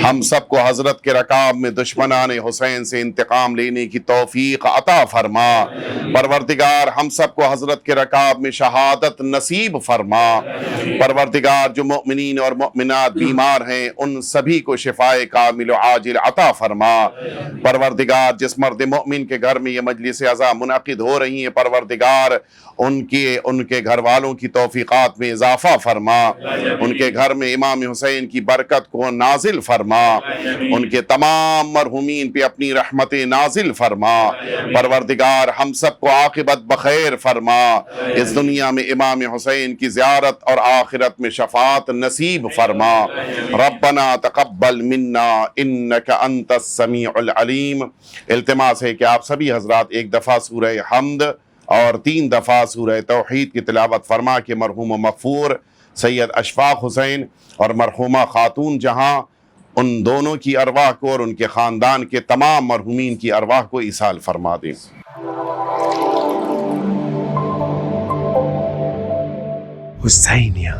ہم سب کو حضرت کے رکاب میں دشمنان حسین سے انتقام لینے کی توفیق عطا فرما. پروردگار ہم سب کو حضرت کے رکاب میں شہادت نصیب فرما. پروردگار جو مؤمنین اور مؤمنات بیمار ہیں ان سبھی کو شفائے کامل و عاجل عطا فرما. پروردگار جس مرد مؤمن کے گھر میں یہ مجلس عزا منعقد ہو رہی ہیں, پروردگار ان کے گھر والوں کی توفیقات میں اضافہ فرما, ان کے گھر میں امام حسین کی برکت کو نازل فرما, ان کے تمام مرحومین پہ اپنی رحمت نازل فرما. پروردگار ہم سب کو عاقبت بخیر فرما, اس دنیا میں امام حسین کی زیارت اور آخرت میں شفاعت نصیب فرما. ربنا تقبل منا انک انت السمیع العلیم. التماس ہے کہ آپ سبھی حضرات ایک دفعہ سورہ حمد اور 3 دفعہ سورہ توحید کی تلاوت فرما کے مرحوم و مغفور سید اشفاق حسین اور مرحومہ خاتون جہاں, ان دونوں کی ارواح کو اور ان کے خاندان کے تمام مرحومین کی ارواح کو ایصال فرما دیں. حسینیہ